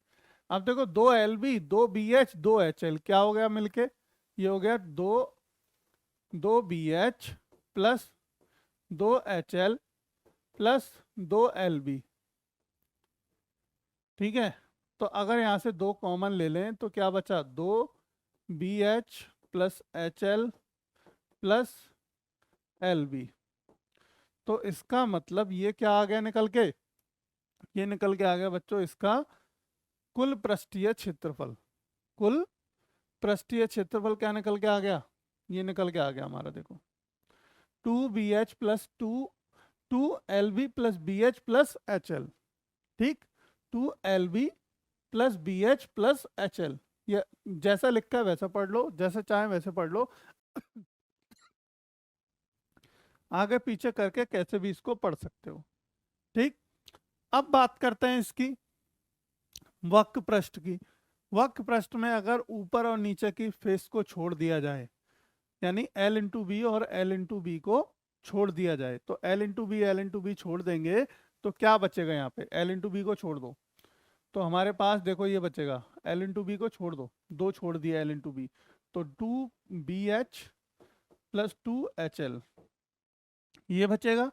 अब देखो दो एल बी, दो बी एच, दो एच एल, क्या हो गया मिलके, ये हो गया दो बी एच प्लस दो एच एल प्लस दो एल बी, ठीक है। तो अगर यहाँ से दो कॉमन ले लें तो क्या बचा, दो B H plus H L plus L B. तो इसका मतलब ये क्या आ गया निकल के, ये निकल के आ गया बच्चों इसका कुल पृष्ठीय क्षेत्रफल। कुल पृष्ठीय क्षेत्रफल क्या निकल के आ गया, ये निकल के आ गया हमारा, देखो 2BH plus 2LB plus BH plus HL, ठीक, 2LB plus BH plus HL। ये जैसा लिखा है वैसा पढ़ लो, जैसे चाहे वैसे पढ़ लो, आगे पीछे करके कैसे भी इसको पढ़ सकते हो, ठीक। अब बात करते हैं इसकी वक्र पृष्ठ की। वक्र पृष्ठ में अगर ऊपर और नीचे की फेस को छोड़ दिया जाए, यानी L इंटू बी और L इंटू बी को छोड़ दिया जाए, तो L into B L into B छोड़ देंगे तो क्या बचेगा यहाँ पे, L इंटू बी को छोड़ दो तो हमारे पास देखो ये बचेगा, L इंटू बी को छोड़ दो, दो छोड़ दिया L इंटू बी, तो 2BH प्लस 2HL ये बचेगा,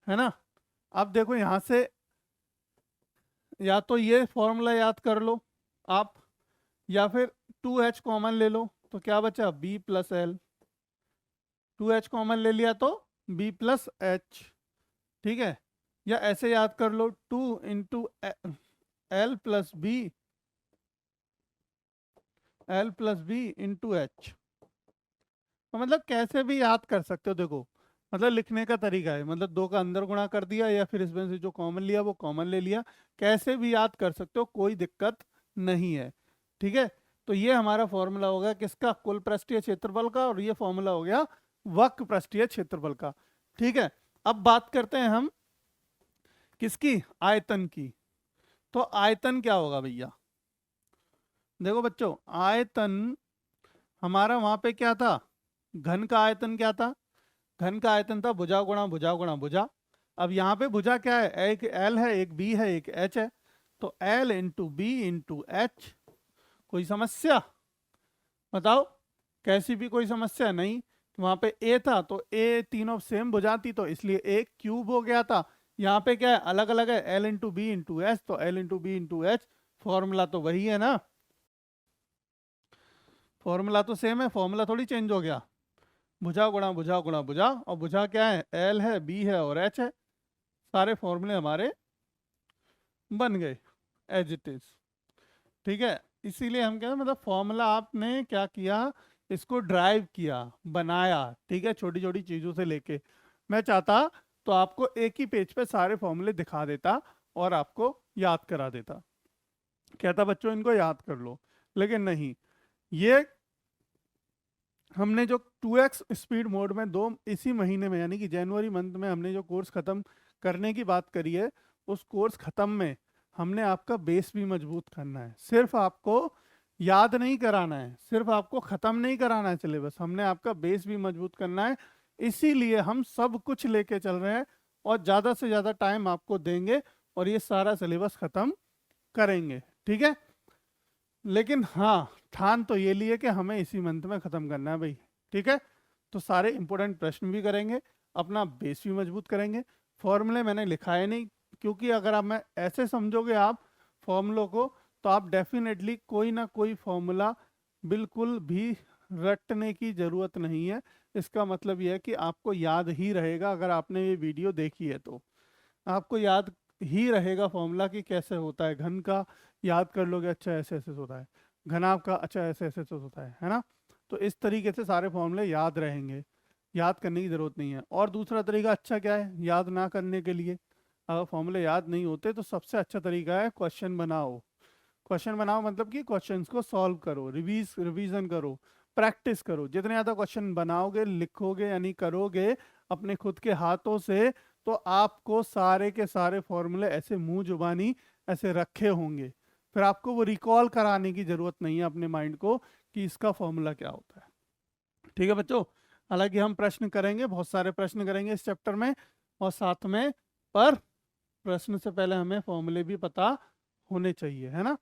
है ना। अब देखो यहाँ से या तो ये फॉर्मूला याद कर लो आप, या फिर 2H कॉमन ले लो, तो क्या बचा B plus L, 2H common ले लिया तो B प्लस H, ठीक है। या ऐसे याद कर लो 2 into L plus B, L plus B into H। तो मतलब कैसे भी याद कर सकते हो, देखो मतलब लिखने का तरीका है, मतलब दो का अंदर गुणा कर दिया या फिर इसमें से जो कॉमन लिया वो कॉमन ले लिया, कैसे भी याद कर सकते हो, कोई दिक्कत नहीं है, ठीक है। तो ये हमारा फॉर्मूला हो गया किसका, कुल पृष्ठीय क्षेत्रफल का, और ये फॉर्मूला हो गया वक्र पृष्ठीय क्षेत्रफल का, ठीक है। अब बात करते हैं हम किसकी, आयतन की। तो आयतन क्या होगा भैया, देखो बच्चों आयतन हमारा वहां पे क्या था, घन का आयतन क्या था, घन का आयतन था भुजा गुणा भुजा गुणा भुजा। अब यहाँ पे भुजा क्या है, एक L है एक B है एक H है, तो L into B into H। कोई समस्या बताओ, कैसी भी कोई समस्या नहीं। वहां पे A था तो A तीनों सेम भुजा थी तो इसलिए A क्यूब हो गया था। यहाँ पे क्या है, अलग अलग है, L into B into H, तो L into B into H, formula तो वही है ना, फॉर्मूला तो सेम है, फॉर्मूला थोड़ी चेंज हो गया। भुजा गुणा भुजा गुणा भुजा, और भुजा क्या है, L है B है और H है, सारे फॉर्मूले हमारे बन गए एज इट इज, ठीक है। इसीलिए हम कहते हैं मतलब फॉर्मूला आपने क्या किया, इसको ड्राइव किया, बनाया, ठीक है, छोटी छोटी चीजों से लेके। मैं चाहता तो आपको एक ही पेज पे सारे फॉर्मूले दिखा देता और आपको याद करा देता, कहता बच्चों इनको याद कर लो, लेकिन नहीं। ये हमने जो 2x स्पीड मोड में दो इसी महीने में यानी कि जनवरी मंथ में हमने जो कोर्स खत्म करने की बात करी है, उस कोर्स खत्म में हमने आपका बेस भी मजबूत करना है, सिर्फ आपको याद नहीं कराना है, सिर्फ आपको खत्म नहीं कराना है सिलेबस, हमने आपका बेस भी मजबूत करना है। इसीलिए हम सब कुछ लेके चल रहे हैं और ज़्यादा से ज़्यादा टाइम आपको देंगे और ये सारा सिलेबस खत्म करेंगे, ठीक है। लेकिन हाँ ठान तो ये लिए कि हमें इसी मंथ में ख़त्म करना है भाई, ठीक है। तो सारे इंपॉर्टेंट प्रश्न भी करेंगे, अपना बेस भी मजबूत करेंगे। फॉर्मूले मैंने लिखाए नहीं, क्योंकि अगर आप मैं ऐसे समझोगे आप फॉर्मूलों को, तो आप डेफिनेटली कोई ना कोई फॉर्मूला बिल्कुल भी रटने की ज़रूरत नहीं है। इसका मतलब यह है कि आपको याद ही रहेगा, अगर आपने ये वीडियो देखी है तो आपको याद ही रहेगा फॉर्मूला कि कैसे होता है। घन का याद कर लोगे, अच्छा ऐसे ऐसे होता है, घनाभ का अच्छा ऐसे ऐसे होता है ना। तो इस तरीके से सारे फॉर्मूले याद रहेंगे, याद करने की ज़रूरत नहीं है। और दूसरा तरीका अच्छा क्या है याद ना करने के लिए, अगर फॉर्मूले याद नहीं होते तो सबसे अच्छा तरीका है क्वेश्चन बनाओ। क्वेश्चन बनाओ मतलब कि क्वेश्चंस को सॉल्व करो, रिवीजन करो, प्रैक्टिस करो। जितने ज़्यादा क्वेश्चन बनाओगे, लिखोगे यानी करोगे अपने खुद के हाथों से, तो आपको सारे के सारे फॉर्मूले ऐसे मुंह जुबानी ऐसे रखे होंगे, फिर आपको वो रिकॉल कराने की जरूरत नहीं है अपने माइंड को कि इसका फॉर्मूला क्या होता है, ठीक है बच्चों। हालांकि हम प्रश्न करेंगे, बहुत सारे प्रश्न करेंगे इस चैप्टर में और साथ में, पर प्रश्न से पहले हमें फॉर्मूले भी पता होने चाहिए, है ना।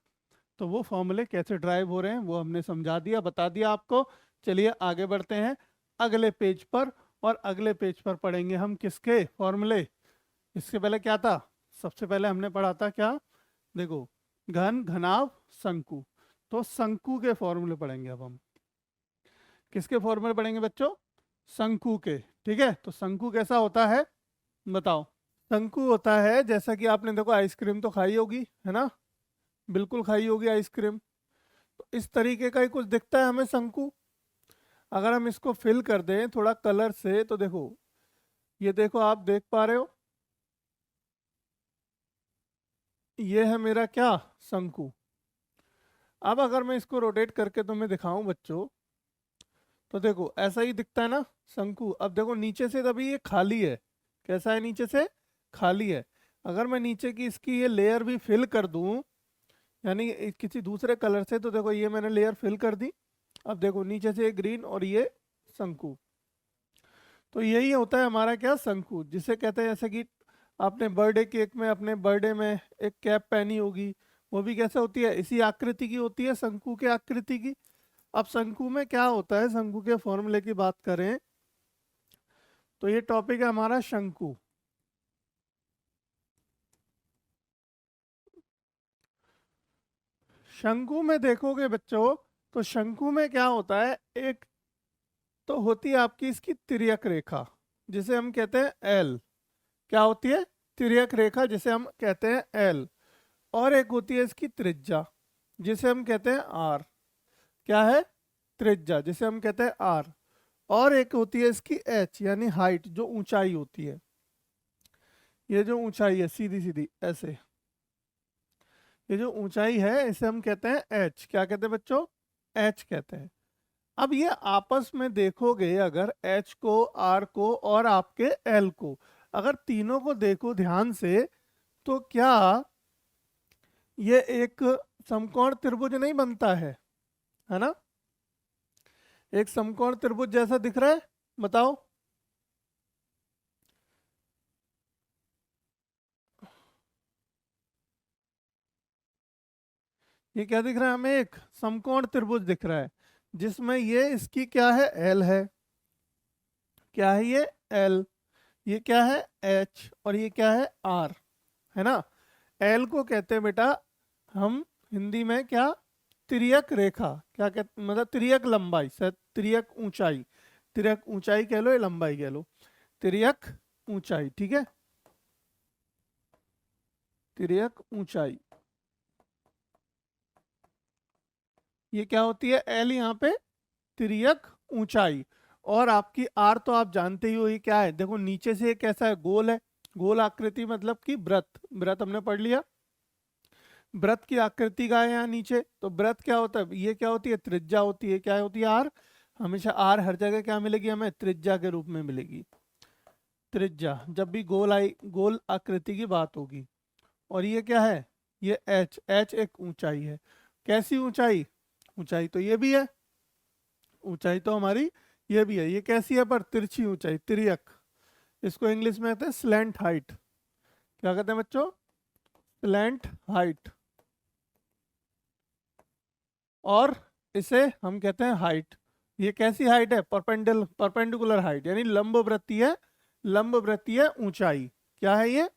तो वो फॉर्मूले कैसे ड्राइव हो रहे हैं वो हमने समझा दिया, बता दिया आपको। चलिए आगे बढ़ते हैं अगले पेज पर, और अगले पेज पर पढ़ेंगे हम किसके फॉर्मूले। इसके पहले क्या था, सबसे पहले हमने पढ़ा था क्या, देखो घन घनाभ शंकु, तो शंकु के फॉर्मूले पढ़ेंगे अब हम। किसके फॉर्मूले पढ़ेंगे बच्चों, शंकु के, ठीक है। तो शंकु कैसा होता है बताओ। शंकु होता है जैसा कि आपने देखो आइसक्रीम तो खाई होगी, है ना, बिल्कुल खाई होगी आइसक्रीम, तो इस तरीके का ही कुछ दिखता है हमें शंकु। अगर हम इसको फिल कर दें थोड़ा कलर से, तो देखो ये देखो, आप देख पा रहे हो, ये है मेरा क्या, शंकु। अब अगर मैं इसको रोटेट करके तुम्हें दिखाऊं बच्चों, तो देखो ऐसा ही दिखता है ना शंकु। अब देखो नीचे से तभी ये खाली है, कैसा है, नीचे से खाली है। अगर मैं नीचे की इसकी ये लेयर भी फिल कर दूं, यानी किसी दूसरे कलर से, तो देखो ये मैंने लेयर फिल कर दी। अब देखो नीचे से ग्रीन और ये शंकु। तो यही होता है हमारा क्या, शंकु, जिसे कहते हैं, जैसे कि आपने बर्थडे केक में अपने बर्थडे में एक कैप पहनी होगी, वो भी कैसे होती है, इसी आकृति की होती है, शंकु के आकृति की। अब शंकु में क्या होता है, शंकु के फॉर्मूले की बात करें तो ये टॉपिक है हमारा शंकु। शंकु में देखोगे बच्चों, तो शंकु में क्या होता है, एक तो होती है आपकी इसकी तिर्यक रेखा, जिसे हम कहते हैं एल। क्या होती है, तिर्यक रेखा, जिसे हम कहते हैं एल। और एक होती है इसकी त्रिज्या, जिसे हम कहते हैं आर। क्या है, त्रिज्या, जिसे हम कहते हैं आर। और एक होती है इसकी एच, यानी हाइट, जो ऊंचाई होती है। ये जो ऊंचाई है सीधी सीधी ऐसे, ये जो ऊंचाई है इसे हम कहते हैं एच। क्या कहते हैं बच्चों, एच कहते हैं। अब ये आपस में देखोगे, अगर एच को, आर को और आपके एल को, अगर तीनों को देखो ध्यान से, तो क्या ये एक समकोण त्रिभुज नहीं बनता है ना। एक समकोण त्रिभुज जैसा दिख रहा है, बताओ। ये क्या दिख रहा है हमें, एक समकोण त्रिभुज दिख रहा है, जिसमें ये इसकी क्या है, एल है। क्या है ये, एल। ये क्या है, एच। और ये क्या है, आर, है ना। एल को कहते हैं बेटा हम हिंदी में क्या, तिर्यक रेखा। क्या कहते, मतलब तिर्यक लंबाई, शायद तिर्यक ऊंचाई, तिर्यक ऊंचाई कह लो या लंबाई कह लो, तिर्यक ऊंचाई, ठीक है, तिर्यक ऊंचाई। ये क्या होती है, एल यहाँ पे तिर्यक ऊंचाई। और आपकी आर तो आप जानते ही हो ये क्या है, देखो नीचे से कैसा है, गोल है, गोल आकृति, मतलब कि वृत्त, वृत्त हमने पढ़ लिया। वृत्त की आकृति का है यहाँ नीचे, तो वृत्त क्या होता है, ये क्या होती है, त्रिज्या होती है। क्या होती है, आर। हमेशा आर हर जगह क्या मिलेगी हमें, त्रिज्या के रूप में मिलेगी। त्रिज्या, जब भी गोल आई, गोल आकृति की बात होगी। और ये क्या है, ये एच, एच एक ऊंचाई है। कैसी ऊंचाई, ऊंचाई तो ये भी है, ऊंचाई तो हमारी ये भी है। ये कैसी है, पर तिरछी ऊंचाई, तिर्यक। इसको इंग्लिश में कहते हैं स्लैंट हाइट। क्या कहते हैं बच्चों, स्लैंट हाइट। और इसे हम कहते हैं हाइट। ये कैसी हाइट है, परपेंडिकुलर हाइट, यानी लंबवृत्तीय, लंबवृत्तीय ऊंचाई। क्या है ये,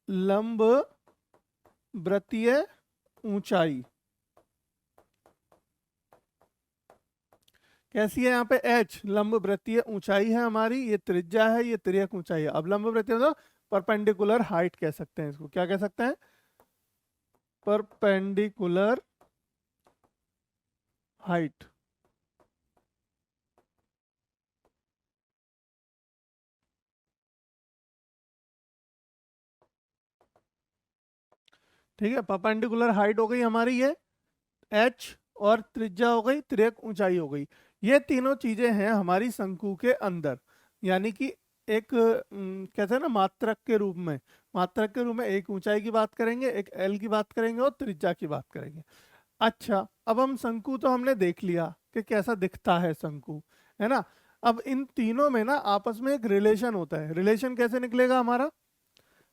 लंबवृत्तीय ऊंचाई। कैसी है यहाँ पे, एच, लंबवृत्तीय ऊंचाई है हमारी, ये त्रिज्या है, ये तिर्यक ऊंचाई है। अब लंबवृत्तीय मतलब परपेंडिकुलर हाइट कह सकते हैं इसको। क्या कह सकते हैं, परपेंडिकुलर हाइट। ठीक है, परपेंडिकुलर हाइट हो गई हमारी ये, एच। और त्रिज्या हो गई, तिर्यक ऊंचाई हो गई। ये तीनों चीजें हैं हमारी शंकु के अंदर, यानी कि एक कहते हैं ना मात्रक के रूप में, मात्रक के रूप में एक ऊंचाई की बात करेंगे, एक एल की बात करेंगे और त्रिज्या की बात करेंगे। अच्छा, अब हम शंकु तो हमने देख लिया कि कैसा दिखता है शंकु, है ना। अब इन तीनों में ना आपस में एक रिलेशन होता है। रिलेशन कैसे निकलेगा हमारा,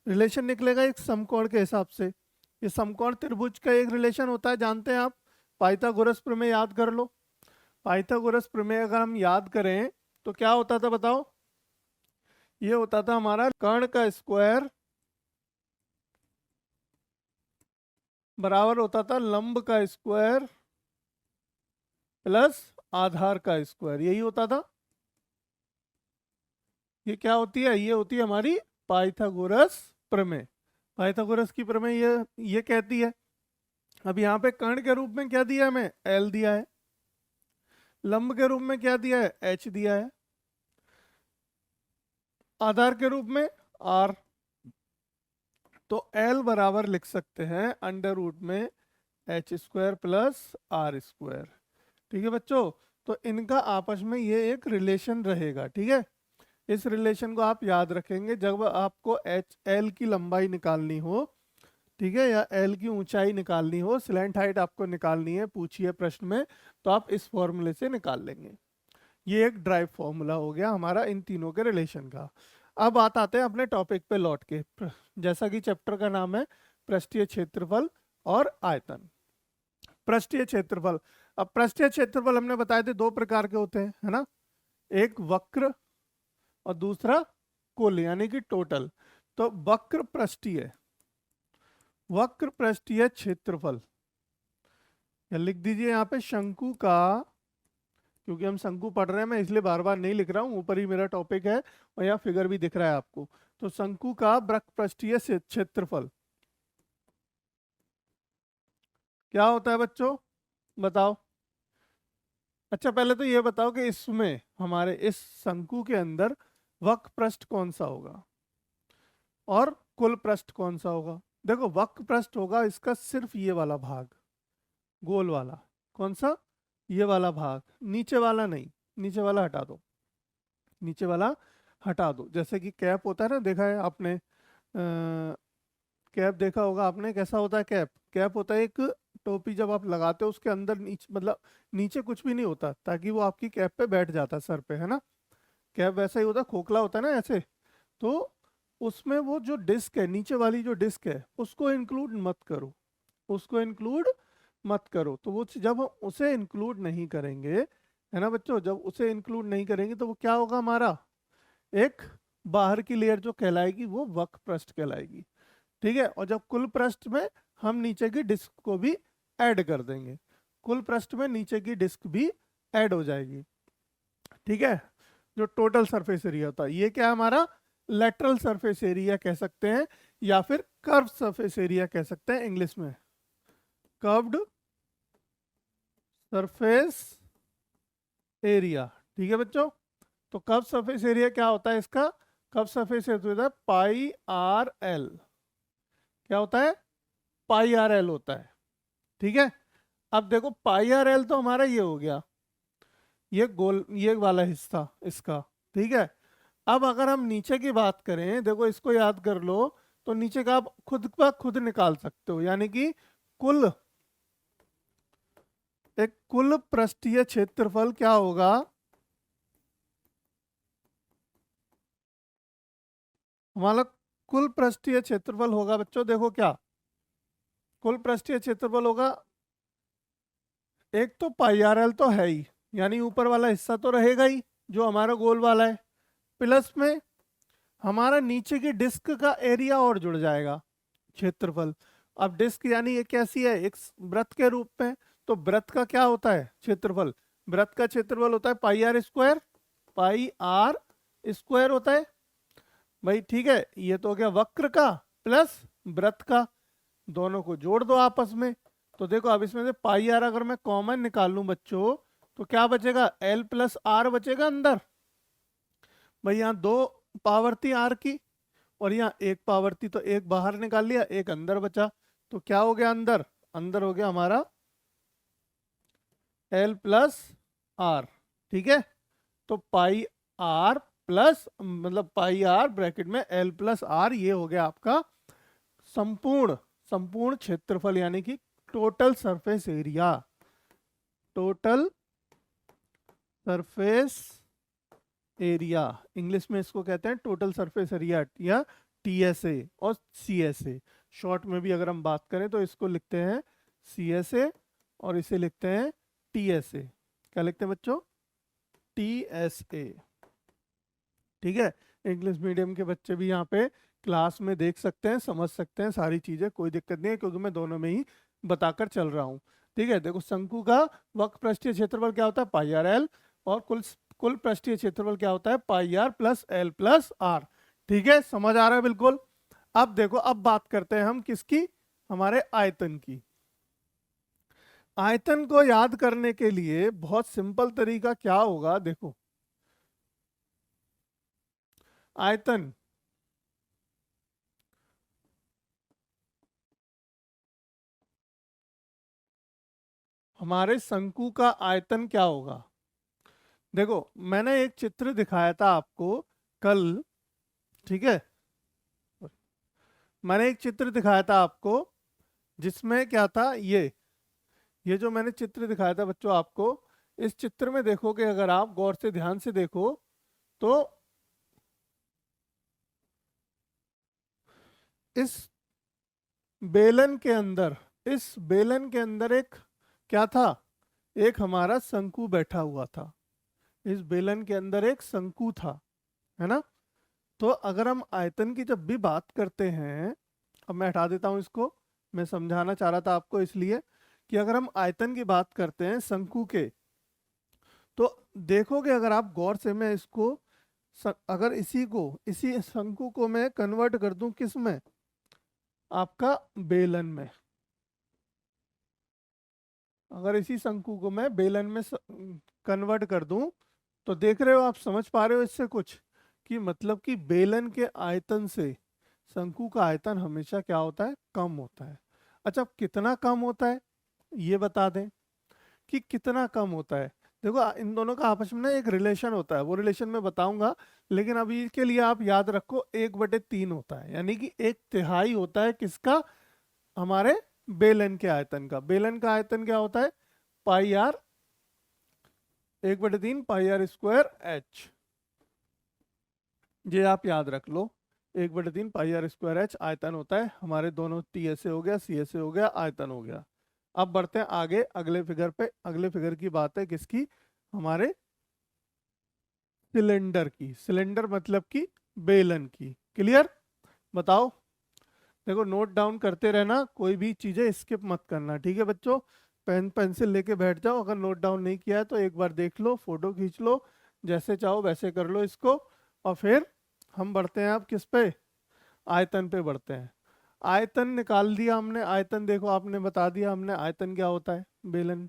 रिलेशन निकलेगा एक समकोण के हिसाब से। ये समकोण त्रिभुज का एक रिलेशन होता है, जानते हैं आप, पाइथागोरस प्रमेय याद कर लो। पाइथागोरस प्रमेय अगर हम याद करें तो क्या होता था बताओ, ये होता था हमारा कर्ण का स्क्वायर बराबर होता था लंब का स्क्वायर प्लस आधार का स्क्वायर, यही होता था। ये क्या होती है, ये होती है हमारी पाइथागोरस प्रमेय। पाइथागोरस की प्रमेय ये कहती है। अब यहाँ पे कर्ण के रूप में क्या दिया है हमें, एल दिया है। लंब के रूप में क्या दिया है, एच दिया है। आधार के रूप में r, तो l बराबर लिख सकते हैं अंडर रूट में H square plus R square. ठीक है बच्चों, तो इनका आपस में ये एक रिलेशन रहेगा। ठीक है, इस रिलेशन को आप याद रखेंगे जब आपको एच एल की लंबाई निकालनी हो, ठीक है, या एल की ऊंचाई निकालनी हो, स्लैंट हाइट आपको निकालनी है, पूछिए प्रश्न में, तो आप इस फॉर्मूले से निकाल लेंगे। ये एक ड्राइव फॉर्मूला हो गया हमारा इन तीनों के रिलेशन का। अब बात आते हैं अपने टॉपिक पे लौट के, जैसा कि चैप्टर का नाम है पृष्ठीय क्षेत्रफल और आयतन। पृष्ठीय क्षेत्रफल, अब पृष्ठीय क्षेत्रफल हमने बताए थे दो प्रकार के होते हैं, है ना, एक वक्र और दूसरा कुल यानी कि टोटल। तो वक्र पृष्ठीय, वक्र पृष्ठीय क्षेत्रफल, या लिख दीजिए यहाँ पे शंकु का, क्योंकि हम शंकु पढ़ रहे हैं मैं इसलिए बार बार नहीं लिख रहा हूँ, ऊपर ही मेरा टॉपिक है और यहाँ फिगर भी दिख रहा है आपको। तो शंकु का वक्र पृष्ठीय क्षेत्रफल क्या होता है बच्चों, बताओ। अच्छा पहले तो ये बताओ कि इसमें हमारे इस शंकु के अंदर वक्र पृष्ठ कौन सा होगा और कुल पृष्ठ कौन सा होगा। देखो वक्र पृष्ठ होगा इसका सिर्फ ये वाला भाग, गोल वाला, कौन सा, ये वाला भाग, नीचे वाला नहीं, नीचे वाला हटा दो, नीचे वाला हटा दो। जैसे कि कैप होता है ना, देखा है आपने, कैप देखा होगा आपने, कैसा होता है कैप, कैप होता है एक टोपी जब आप लगाते हो उसके अंदर नीचे, मतलब नीचे कुछ भी नहीं होता ताकि वो आपकी कैप पे बैठ जाता है सर पे, है ना। कैप वैसा ही होता है, खोखला होता है ना ऐसे। तो उसमें वो जो डिस्क है, नीचे वाली जो डिस्क है, उसको इंक्लूड मत करो, उसको इंक्लूड मत करो। तो वो जब हम उसे इंक्लूड नहीं करेंगे, है ना बच्चों, जब उसे इंक्लूड नहीं करेंगे तो वो क्या होगा हमारा, एक बाहर की लेयर जो कहलाएगी वो वक्र पृष्ठ कहलाएगी। ठीक है, और जब कुल पृष्ठ में हम नीचे की डिस्क को भी ऐड कर देंगे, कुल पृष्ठ में नीचे की डिस्क भी ऐड हो जाएगी। ठीक है, जो टोटल सरफेस एरिया होता है ये क्या है हमारा, लेटरल सरफेस एरिया कह सकते हैं, या फिर कर्व सरफेस एरिया कह सकते हैं इंग्लिश में, कर्व्ड सरफेस एरिया। ठीक है बच्चों, तो कर्व सरफेस एरिया क्या होता है इसका, कर्व सरफेस एरिया होता है पाई आर एल, क्या होता है, पाई आर एल होता है। ठीक है, अब देखो पाई आर एल तो हमारा ये हो गया, ये गोल, ये वाला हिस्सा इसका। ठीक है, अब अगर हम नीचे की बात करें, देखो इसको याद कर लो, तो नीचे का आप खुद का खुद निकाल सकते हो, यानी कि कुल, एक कुल पृष्ठीय क्षेत्रफल क्या होगा, हमारा कुल पृष्ठीय क्षेत्रफल होगा बच्चों, देखो क्या कुल पृष्ठीय क्षेत्रफल होगा, एक तो पाई आर एल तो है ही, यानी ऊपर वाला हिस्सा तो रहेगा ही जो हमारा गोल वाला है, प्लस में हमारा नीचे की डिस्क का एरिया और जुड़ जाएगा क्षेत्रफल। अब डिस्क यानी ये कैसी है, एक वृत्त के रूप में, तो वृत्त का क्या होता है क्षेत्रफल, वृत्त का क्षेत्रफल होता है pi r square, pi r square होता है भाई। ठीक है, ये तो हो गया वक्र का प्लस वृत्त का, दोनों को जोड़ दो आपस में। तो देखो अब इसमें से पाई आर अगर मैं कॉमन निकाल लूं बच्चों, तो क्या बचेगा, एल प्लस आर बचेगा अंदर। भाई यहाँ दो पावर थी आर की, और यहाँ एक पावर थी, तो एक बाहर निकाल लिया, एक अंदर बचा। तो क्या हो गया अंदर, अंदर हो गया हमारा एल प्लस आर। ठीक है, तो पाई आर प्लस, मतलब पाई आर ब्रैकेट में एल प्लस आर, ये हो गया आपका संपूर्ण, संपूर्ण क्षेत्रफल, यानी कि total surface area, total surface area, English में इसको कहते हैं टोटल सरफेस एरिया, या टीएसए और सीएसए। शॉर्ट में भी अगर हम बात करें तो इसको लिखते हैं सीएसए और इसे लिखते हैं टीएसए। क्या लिखते हैं बच्चों, टीएसए। ठीक है, इंग्लिश मीडियम के बच्चे भी यहाँ पे क्लास में देख सकते हैं, समझ सकते हैं सारी चीजें, कोई दिक्कत नहीं है, क्योंकि मैं दोनों में ही बताकर चल रहा हूँ। ठीक है, देखो शंकु का वक्र पृष्ठीय क्षेत्रफल क्या होता है, पाई आर एल, और कुल कुल पृष्ठीय क्षेत्रफल क्या होता है, pi r plus l plus r. ठीक है, समझ आ रहा है बिल्कुल। अब देखो, अब बात करते हैं हम किसकी, हमारे आयतन की। आयतन को याद करने के लिए बहुत सिंपल तरीका क्या होगा, देखो आयतन, हमारे शंकु का आयतन क्या होगा। देखो मैंने एक चित्र दिखाया था आपको कल, ठीक है, मैंने एक चित्र दिखाया था आपको जिसमें क्या था, ये जो मैंने चित्र दिखाया था बच्चों आपको, इस चित्र में देखोगे अगर आप गौर से ध्यान से देखो तो इस बेलन के अंदर, इस बेलन के अंदर एक क्या था, एक हमारा शंकु बैठा हुआ था। इस बेलन के अंदर एक शंकु था, है ना। तो अगर हम आयतन की जब भी बात करते हैं, अब मैं हटा देता हूं इसको, मैं समझाना चाह रहा था आपको इसलिए कि अगर हम आयतन की बात करते हैं शंकु के, तो देखोगे अगर आप गौर से, मैं इसको अगर इसी शंकु को मैं कन्वर्ट कर दूं किस में, आपका बेलन में, अगर इसी शंकु को मैं बेलन में कन्वर्ट कर दूं, तो देख रहे हो आप, समझ पा रहे हो इससे कुछ, कि मतलब कि बेलन के आयतन से शंकु का आयतन हमेशा क्या होता है, कम होता है। अच्छा कितना कम होता है ये बता दें, कि कितना कम होता है। देखो इन दोनों का आपस में ना एक रिलेशन होता है, वो रिलेशन मैं बताऊंगा, लेकिन अभी के लिए आप याद रखो 1/3 होता है, यानी कि 1/3 होता है किसका, हमारे बेलन के आयतन का। बेलन का आयतन क्या होता है, pi r, 1/3 pi r square h, ये आप याद रख लो। 1/3 पाई आर स्क्वायर एच आयतन होता है, हमारे दोनों टी एस ए हो गया, सी एस ए हो गया, आयतन हो गया। अब बढ़ते हैं आगे अगले फिगर पे। अगले फिगर की बात है किसकी, हमारे सिलेंडर की। सिलेंडर मतलब कि बेलन की। क्लियर, बताओ। देखो नोट डाउन करते रहना, कोई भी चीजें स्किप मत करना, ठीक है बच्चों। पेन पेंसिल लेके बैठ जाओ, अगर नोट डाउन नहीं किया है तो एक बार देख लो, फोटो खींच लो, जैसे चाहो वैसे कर लो इसको। और फिर हम बढ़ते हैं अब किस पे, आयतन पे बढ़ते हैं। आयतन निकाल दिया हमने, आयतन देखो आपने बता दिया हमने, आयतन क्या होता है, बेलन।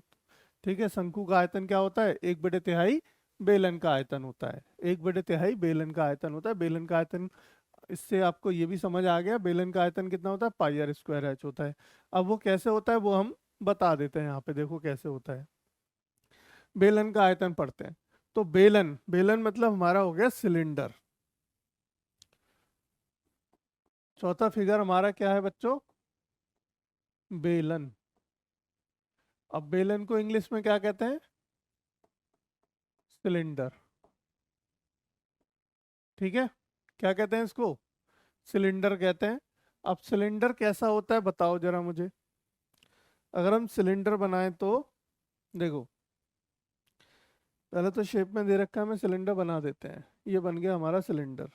ठीक है, शंकु का आयतन क्या होता है, 1/3 बेलन का आयतन होता है। 1/3 बेलन का आयतन होता है। बेलन का आयतन, इससे आपको ये भी समझ आ गया बेलन का आयतन कितना होता है, पाई आर स्क्वायर एच होता है। अब वो कैसे होता है वो हम बता देते हैं, यहाँ पे देखो कैसे होता है। बेलन का आयतन पढ़ते हैं। तो बेलन, बेलन मतलब हमारा हो गया सिलेंडर। चौथा फिगर हमारा क्या है बच्चों, बेलन। अब बेलन को इंग्लिश में क्या कहते हैं, सिलेंडर। ठीक है, क्या कहते हैं इसको, सिलेंडर कहते हैं। अब सिलेंडर कैसा होता है बताओ जरा मुझे। अगर हम सिलेंडर बनाएं तो देखो, पहले तो शेप में दे रखा है, मैं सिलेंडर बना देते हैं। ये बन गया हमारा सिलेंडर।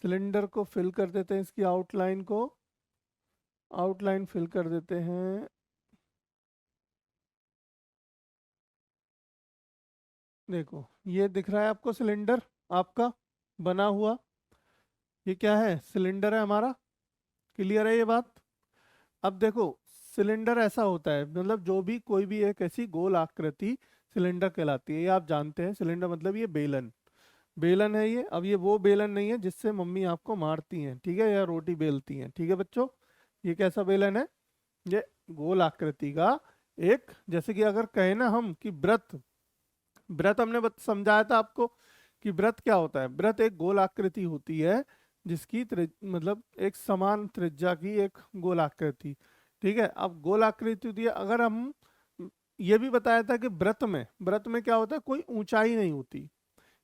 सिलेंडर को फिल कर देते हैं, इसकी आउटलाइन को, आउटलाइन फिल कर देते हैं। देखो ये दिख रहा है आपको सिलेंडर, आपका बना हुआ, ये क्या है, सिलेंडर है हमारा। क्लियर है ये बात। अब देखो सिलेंडर ऐसा होता है, मतलब जो भी कोई भी एक ऐसी गोल आकृति सिलेंडर कहलाती है, ये आप जानते हैं। सिलेंडर मतलब ये बेलन, बेलन है ये। अब ये वो बेलन नहीं है जिससे मम्मी आपको मारती हैं, ठीक है, या रोटी बेलती हैं, ठीक है बच्चों। ये कैसा बेलन है, ये गोल आकृति का एक, जैसे कि अगर कहें ना हम कि व्रत, व्रत हमने समझाया था आपको कि व्रत क्या होता है। व्रत एक गोल आकृति होती है जिसकी मतलब एक समान त्रिज्या की एक गोल आकृति, ठीक है। अब गोल आकृति होती है, अगर हम ये भी बताया था कि व्रत में, व्रत में क्या होता है, कोई ऊंचाई नहीं होती,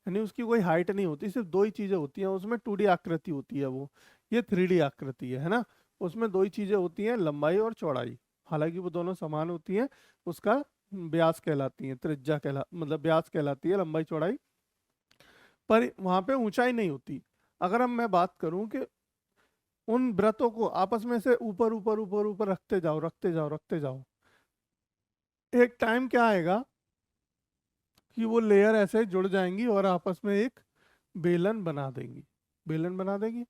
यानी उसकी कोई हाइट नहीं होती, सिर्फ दो ही चीजें होती हैं उसमें। 2D आकृति होती है वो, ये 3D आकृति है ना। उसमें दो ही चीजें होती हैं, लंबाई और चौड़ाई। हालांकि वो दोनों समान होती हैं, उसका व्यास कहलाती है, त्रिज्या मतलब व्यास कहलाती है, लंबाई चौड़ाई, पर वहां पे ऊंचाई नहीं होती। अगर हम मैं बात करूं कि उन व्रतों को आपस में से ऊपर ऊपर ऊपर ऊपर रखते जाओ, रखते जाओ, रखते जाओ, एक टाइम क्या आएगा कि वो लेयर ऐसे जुड़ जाएंगी और आपस में एक बेलन बना देंगी, बेलन बना देगी।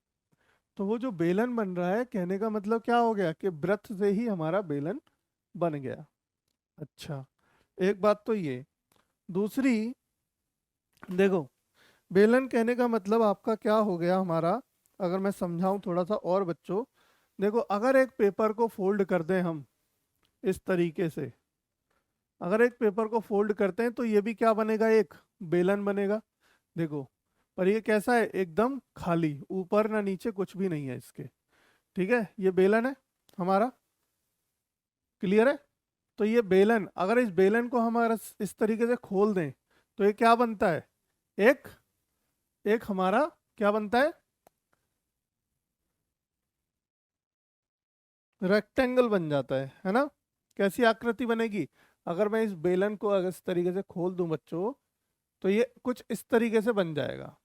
तो वो जो बेलन बन रहा है, कहने का मतलब क्या हो गया कि व्रत से ही हमारा बेलन बन गया। अच्छा, एक बात तो ये। दूसरी, देखो बेलन कहने का मतलब आपका क्या हो गया हमारा, अगर मैं समझाऊं थोड़ा सा और बच्चों, देखो अगर एक पेपर को फोल्ड कर दें हम इस तरीके से, अगर एक पेपर को फोल्ड करते हैं तो ये भी क्या बनेगा, एक बेलन बनेगा। देखो, पर ये कैसा है, एकदम खाली, ऊपर ना नीचे कुछ भी नहीं है इसके। ठीक है, ये बेलन है हमारा, क्लियर है। तो ये बेलन, अगर इस बेलन को हमारा इस तरीके से खोल दें तो ये क्या बनता है, एक एक हमारा क्या बनता है, रेक्टेंगल बन जाता है ना। कैसी आकृति बनेगी, अगर मैं इस बेलन को अगर इस तरीके से खोल दूं बच्चों, तो ये कुछ इस तरीके से बन जाएगा।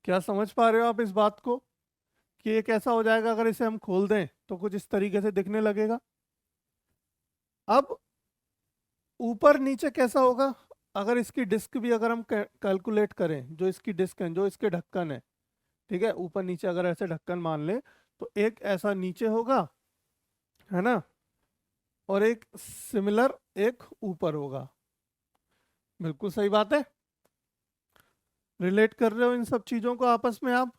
क्या समझ पा रहे हो आप इस बात को, कि ये कैसा हो जाएगा अगर इसे हम खोल दें तो कुछ इस तरीके से दिखने लगेगा। अब ऊपर नीचे कैसा होगा, अगर इसकी डिस्क भी अगर हम कैलकुलेट करें, जो इसकी डिस्क है, जो इसके ढक्कन है, ठीक है, ऊपर नीचे अगर ऐसे ढक्कन मान ले, तो एक ऐसा नीचे होगा, है ना, और एक सिमिलर एक ऊपर होगा। बिल्कुल सही बात है। रिलेट कर रहे हो इन सब चीजों को आपस में आप।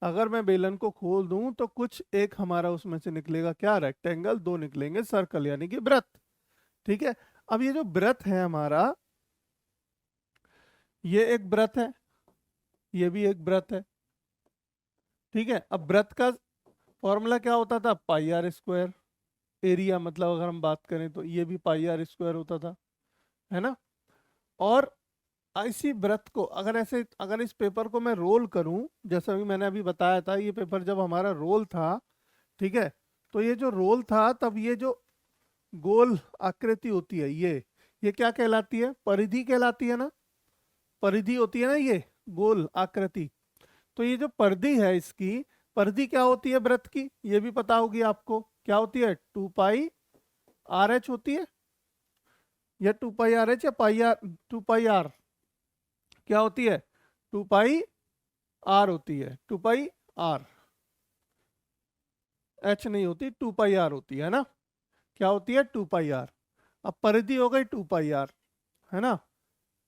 अगर मैं बेलन को खोल दूं तो कुछ एक हमारा उसमें से निकलेगा, क्या, रेक्टेंगल, दो निकलेंगे सर्कल यानी कि वृत्त। ठीक है। अब ये जो वृत्त है हमारा, ये एक वृत्त है, ये भी एक वृत्त है। ठीक है, अब वृत्त का फॉर्मूला क्या होता था, पाई आर स्क्वायर। एरिया मतलब अगर हम बात करें तो ये भी पाई आर स्क्वायर होता था, है ना। और इसी वृत्त को अगर ऐसे, अगर इस पेपर को मैं रोल करूं, जैसा भी मैंने अभी बताया था, ये पेपर जब हमारा रोल था, ठीक है, तो ये जो रोल था तब ये जो गोल आकृति होती है, ये क्या कहलाती है, परिधि कहलाती है ना। परिधि होती है ना ये गोल आकृति। तो ये जो परिधि है इसकी, परिधि क्या होती है वृत्त की, ये भी पता होगी आपको, क्या होती है, 2 पाई आर एच होती है, या 2 पाई आर एच या पाई आर, 2 पाई आर क्या होती है, 2 पाई आर होती है, 2 पाई आर, एच नहीं होती, 2 पाई आर होती है ना। क्या होती है, 2 पाई आर। अब परिधि हो गई 2 पाई आर, है ना।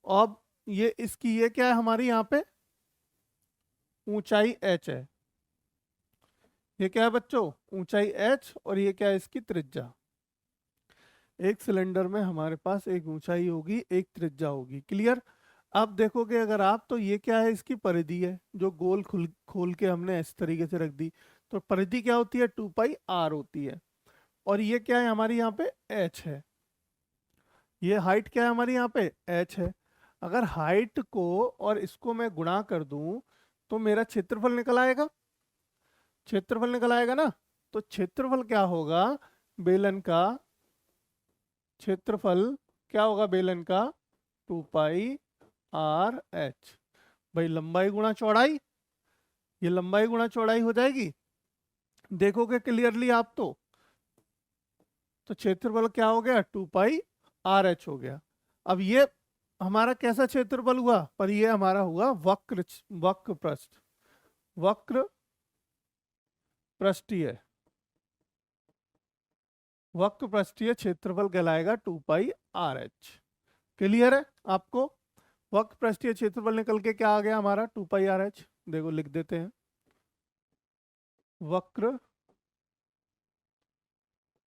अब ये इसकी ये क्या है हमारी यहाँ पे, ऊंचाई एच है। ये क्या है बच्चों, ऊंचाई एच, और ये क्या है, इसकी त्रिज्या। एक सिलेंडर में हमारे पास एक ऊंचाई होगी, एक त्रिज्या होगी, क्लियर। अब देखोगे अगर आप, तो ये क्या है, इसकी परिधि है, जो गोल खुल खोल के हमने इस तरीके से रख दी। तो परिधि क्या होती है, 2 पाई आर होती है। और ये क्या है हमारी यहाँ पे, एच है। ये हाइट क्या है हमारी यहाँ पे, एच है। अगर हाइट को और इसको मैं गुणा कर दूं तो मेरा क्षेत्रफल निकल आएगा, क्षेत्रफल निकल आएगा ना। तो क्षेत्रफल क्या होगा, बेलन का क्षेत्रफल क्या होगा, बेलन का 2 पाई आर एच। भाई लंबाई गुणा चौड़ाई, ये लंबाई गुणा चौड़ाई हो जाएगी, देखोगे क्लियरली आप तो क्षेत्रफल क्या हो गया, 2 पाई आर एच हो गया। अब ये हमारा कैसा क्षेत्रफल हुआ, पर ये हमारा हुआ वक्र, वक्र पृष्ठ, वक्र पृष्ठीय, वक्र पृष्ठीय क्षेत्रफल कहलाएगा 2 पाई आर एच। क्लियर है आपको। वक्र पृष्ठीय क्षेत्रफल निकल के क्या आ गया हमारा, 2 पाई आर एच। देखो लिख देते हैं, वक्र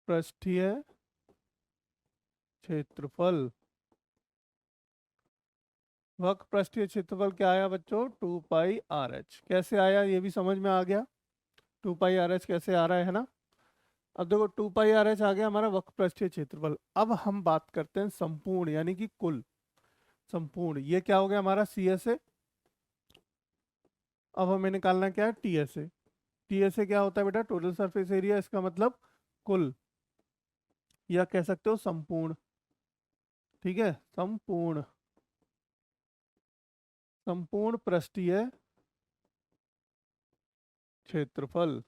पृष्ठीय क्षेत्रफल, वक्र पृष्ठीय क्षेत्रफल क्या आया बच्चों, 2 पाई आर एच। कैसे आया ये भी समझ में आ गया, 2 पाई आर एच कैसे आ रहा है ना। अब देखो 2 पाई आर एच आ गया हमारा वक्र पृष्ठीय क्षेत्रफल। अब हम बात करते हैं संपूर्ण यानी कि कुल, संपूर्ण ये क्या हो गया हमारा, सी एस ए। अब हमें निकालना क्या है, T S A. T S A क्या होता है बेटा, टोटल सरफेस एरिया, इसका मतलब कुल, या कह सकते हो संपूर्ण। ठीक है, संपूर्ण, संपूर्ण पृष्ठीय क्षेत्रफल।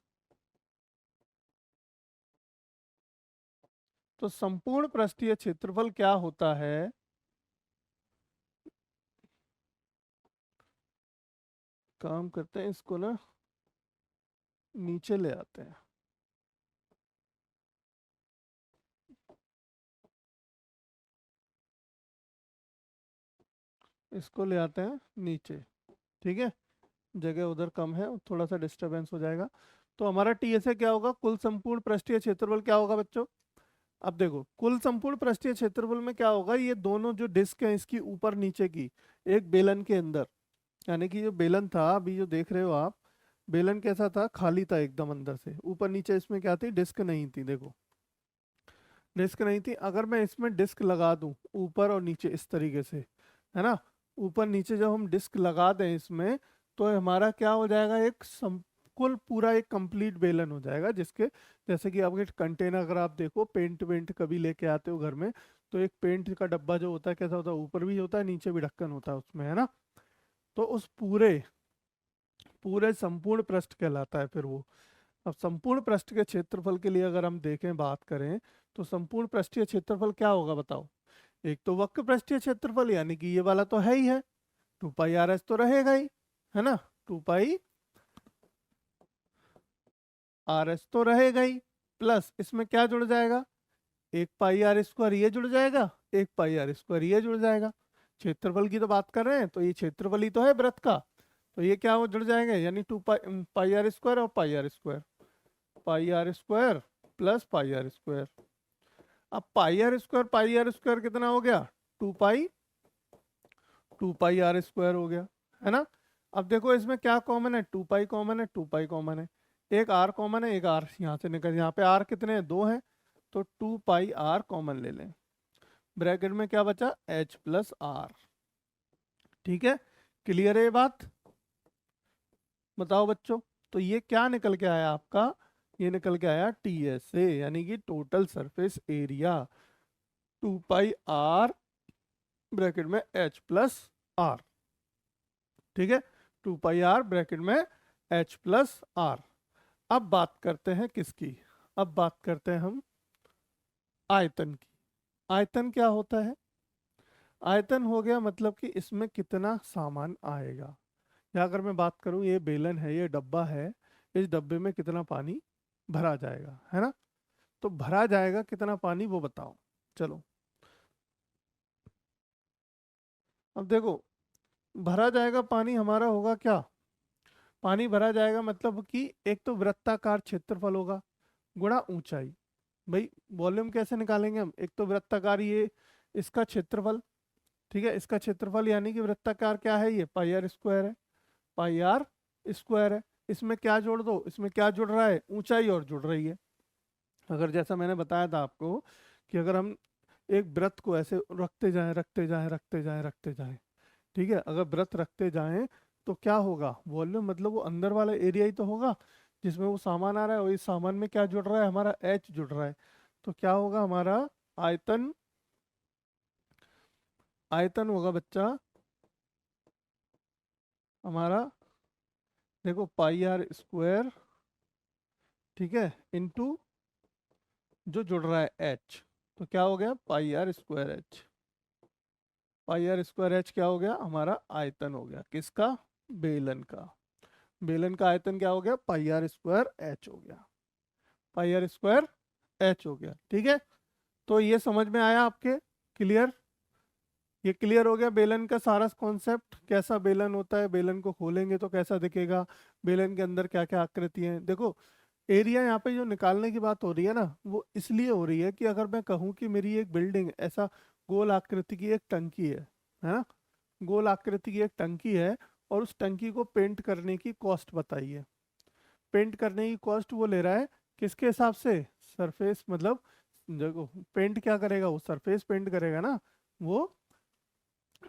तो संपूर्ण पृष्ठीय क्षेत्रफल क्या होता है, काम करते हैं इसको ना, नीचे ले आते हैं। इसको ले आते हैं नीचे, ठीक है, जगह उधर कम है, थोड़ा सा डिस्टरबेंस हो जाएगा। तो हमारा टीएसए क्या होगा, कुल संपूर्ण पृष्ठीय क्षेत्रफल क्या होगा बच्चों। अब देखो कुल संपूर्ण पृष्ठीय क्षेत्रफल में क्या होगा, ये दोनों जो डिस्क है इसकी ऊपर नीचे की एक बेलन के अंदर, यानी कि जो बेलन था अभी जो देख रहे हो आप, बेलन कैसा था, खाली था एकदम अंदर से, ऊपर नीचे इसमें क्या थी, डिस्क नहीं थी। देखो डिस्क नहीं थी, अगर मैं इसमें डिस्क लगा दूं ऊपर और नीचे इस तरीके से, है ना, ऊपर नीचे जब हम डिस्क लगा दें इसमें, तो हमारा क्या हो जाएगा, एक कुल पूरा एक कंप्लीट बेलन हो जाएगा, जिसके जैसे कि आपके कंटेनर अगर आप देखो, पेंट वेंट कभी लेके आते हो घर में, तो एक पेंट का डब्बा जो होता है कैसा होता है, ऊपर भी होता है नीचे भी ढक्कन होता है उसमें, है ना। तो उस पूरे पूरे संपूर्ण पृष्ठ कहलाता है फिर वो। अब संपूर्ण पृष्ठ के क्षेत्रफल के लिए अगर हम देखें बात करें, तो संपूर्ण पृष्ठीय क्षेत्रफल क्या होगा बताओ। एक तो वक्र पृष्ठीय क्षेत्रफल यानी कि ये वाला तो है ही है, 2 π r s तो रहेगा ही, है ना, 2 π r s तो रहेगा ही, प्लस इसमें क्या जुड़ जाएगा, 1 π r² ये जुड़ जाएगा, 1 π r² ये जुड़ जाएगा। क्षेत्रफल की तो बात कर रहे हैं, तो ये क्षेत्रफल ही तो है वृत्त का, तो ये क्या हो जुड़ जाएंगे, यानी 2 π r² और π r², π r² प्लस π r²। अब π r² कितना हो गया, 2 π r² हो गया, है ना। अब देखो इसमें क्या कॉमन है, 2 π कॉमन है, 2 π कॉमन है, एक r कॉमन है, एक r यहाँ से निकल, यहाँ पे r कितने हैं, 2 हैं, तो 2 π r कॉमन ले लें, ब्रैकेट में क्या बचा, h प्लस r। ठीक है, क्लियर है ये बात, बताओ बच्चों। तो ये क्या निकल के आया आपका, ये निकल के आया टीएसए, यानी कि total surface area, 2 π r bracket में h प्लस r। ठीक है, 2 π r ब्रैकेट में h प्लस r। अब बात करते हैं किसकी, अब बात करते हैं हम आयतन की। आयतन क्या होता है, आयतन हो गया मतलब कि इसमें कितना सामान आएगा, या अगर मैं बात करूं ये बेलन है, ये डब्बा है, इस डब्बे में कितना पानी भरा जाएगा, है ना। तो भरा जाएगा कितना पानी वो बताओ। चलो अब देखो, भरा जाएगा पानी हमारा होगा क्या, पानी भरा जाएगा मतलब कि एक तो वृत्ताकार क्षेत्रफल होगा गुणा ऊंचाई। भाई वॉल्यूम कैसे निकालेंगे हम, एक तो वृत्ताकार ये इसका क्षेत्रफल, ठीक है, इसका क्षेत्रफल यानी कि वृत्ताकार क्या है, ये π r² है, π r² है, इसमें क्या जोड़ दो, इसमें क्या जुड़ रहा है, ऊंचाई और जुड़ रही है। अगर जैसा मैंने बताया था आपको कि अगर हम एक वृत्त को ऐसे रखते जाएं रखते जाएं रखते जाएं रखते जाएं, ठीक है, अगर वृत्त रखते जाएं तो क्या होगा, वॉल्यूम मतलब वो अंदर वाला एरिया ही तो होगा जिसमें वो सामान आ रहा है, और इस सामान में क्या जुड़ रहा है, हमारा एच जुड़ रहा है। तो क्या होगा हमारा आयतन, आयतन होगा बच्चा हमारा, देखो π r², ठीक है, इनटू जो जुड़ रहा है एच, तो क्या हो गया π r²h। π r² क्या हो गया, हमारा आयतन हो गया किसका, बेलन का। बेलन का आयतन क्या हो गया, π r²h हो गया, π r²h हो गया। ठीक है, तो ये समझ में आया आपके, क्लियर, ये क्लियर हो गया बेलन का सारा कॉन्सेप्ट, कैसा बेलन होता है, बेलन को खोलेंगे तो कैसा दिखेगा, बेलन के अंदर क्या क्या आकृतियां हैं। देखो एरिया यहाँ पे जो निकालने की बात हो रही है ना, वो इसलिए हो रही है कि अगर मैं कहूँ कि मेरी एक बिल्डिंग ऐसा गोल आकृति की एक टंकी है ना, गोल आकृति की एक टंकी है, और उस टंकी को पेंट करने की कॉस्ट बताइए। पेंट करने की कॉस्ट वो ले रहा है किसके हिसाब से, सरफेस, मतलब देखो पेंट क्या करेगा, वो सरफेस पेंट करेगा ना, वो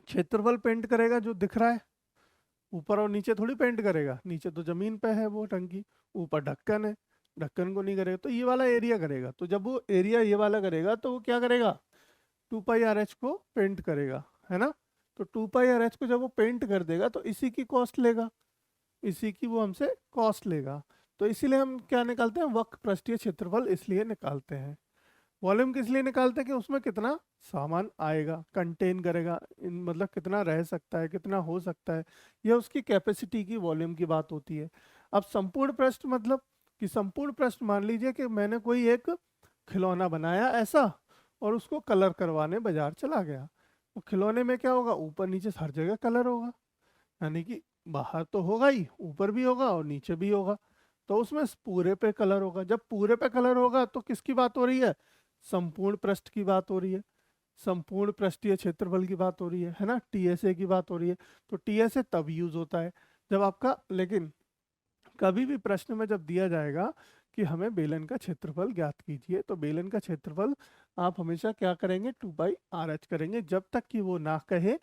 क्षेत्रफल पेंट करेगा जो दिख रहा है, ऊपर और नीचे थोड़ी पेंट करेगा, नीचे तो जमीन पे है वो टंकी, ऊपर ढक्कन है, ढक्कन को नहीं करेगा, तो ये वाला एरिया करेगा। तो जब वो एरिया ये वाला करेगा तो वो क्या करेगा, 2 π r h को पेंट करेगा, है ना। तो 2 π r h को जब वो पेंट कर देगा तो इसी की कॉस्ट लेगा, इसी की वो हमसे कॉस्ट लेगा। तो इसीलिए हम क्या निकालते हैं, वक्र पृष्ठीय क्षेत्रफल इसलिए निकालते हैं। वॉल्यूम किस लिए निकालते हैं कि उसमें कितना सामान आएगा, कंटेन करेगा, मतलब कितना रह सकता है, कितना हो सकता है, यह उसकी कैपेसिटी की, वॉल्यूम की बात होती है। अब संपूर्ण पृष्ठ मतलब कि संपूर्ण पृष्ठ मान लीजिए कि मैंने कोई एक खिलौना बनाया ऐसा, और उसको कलर करवाने बाजार चला गया, वो खिलौने में क्या होगा, ऊपर नीचे हर जगह कलर होगा, यानी कि बाहर तो होगा ही, ऊपर भी होगा और नीचे भी होगा। तो उसमें पूरे पे कलर होगा। जब पूरे पे कलर होगा तो किसकी बात हो रही है, संपूर्ण पृष्ठ की बात हो रही है, संपूर्ण पृष्ठीय क्षेत्रफल की बात हो रही है ना, टीएसए की बात हो रही है। तो टीएसए तब यूज होता है जब आपका, लेकिन कभी भी प्रश्न में जब दिया जाएगा कि हमें बेलन का क्षेत्रफल ज्ञात कीजिए, तो बेलन का क्षेत्रफल आप हमेशा क्या करेंगे, 2 पाई RH करेंगे, जब तक कि वो ना कहे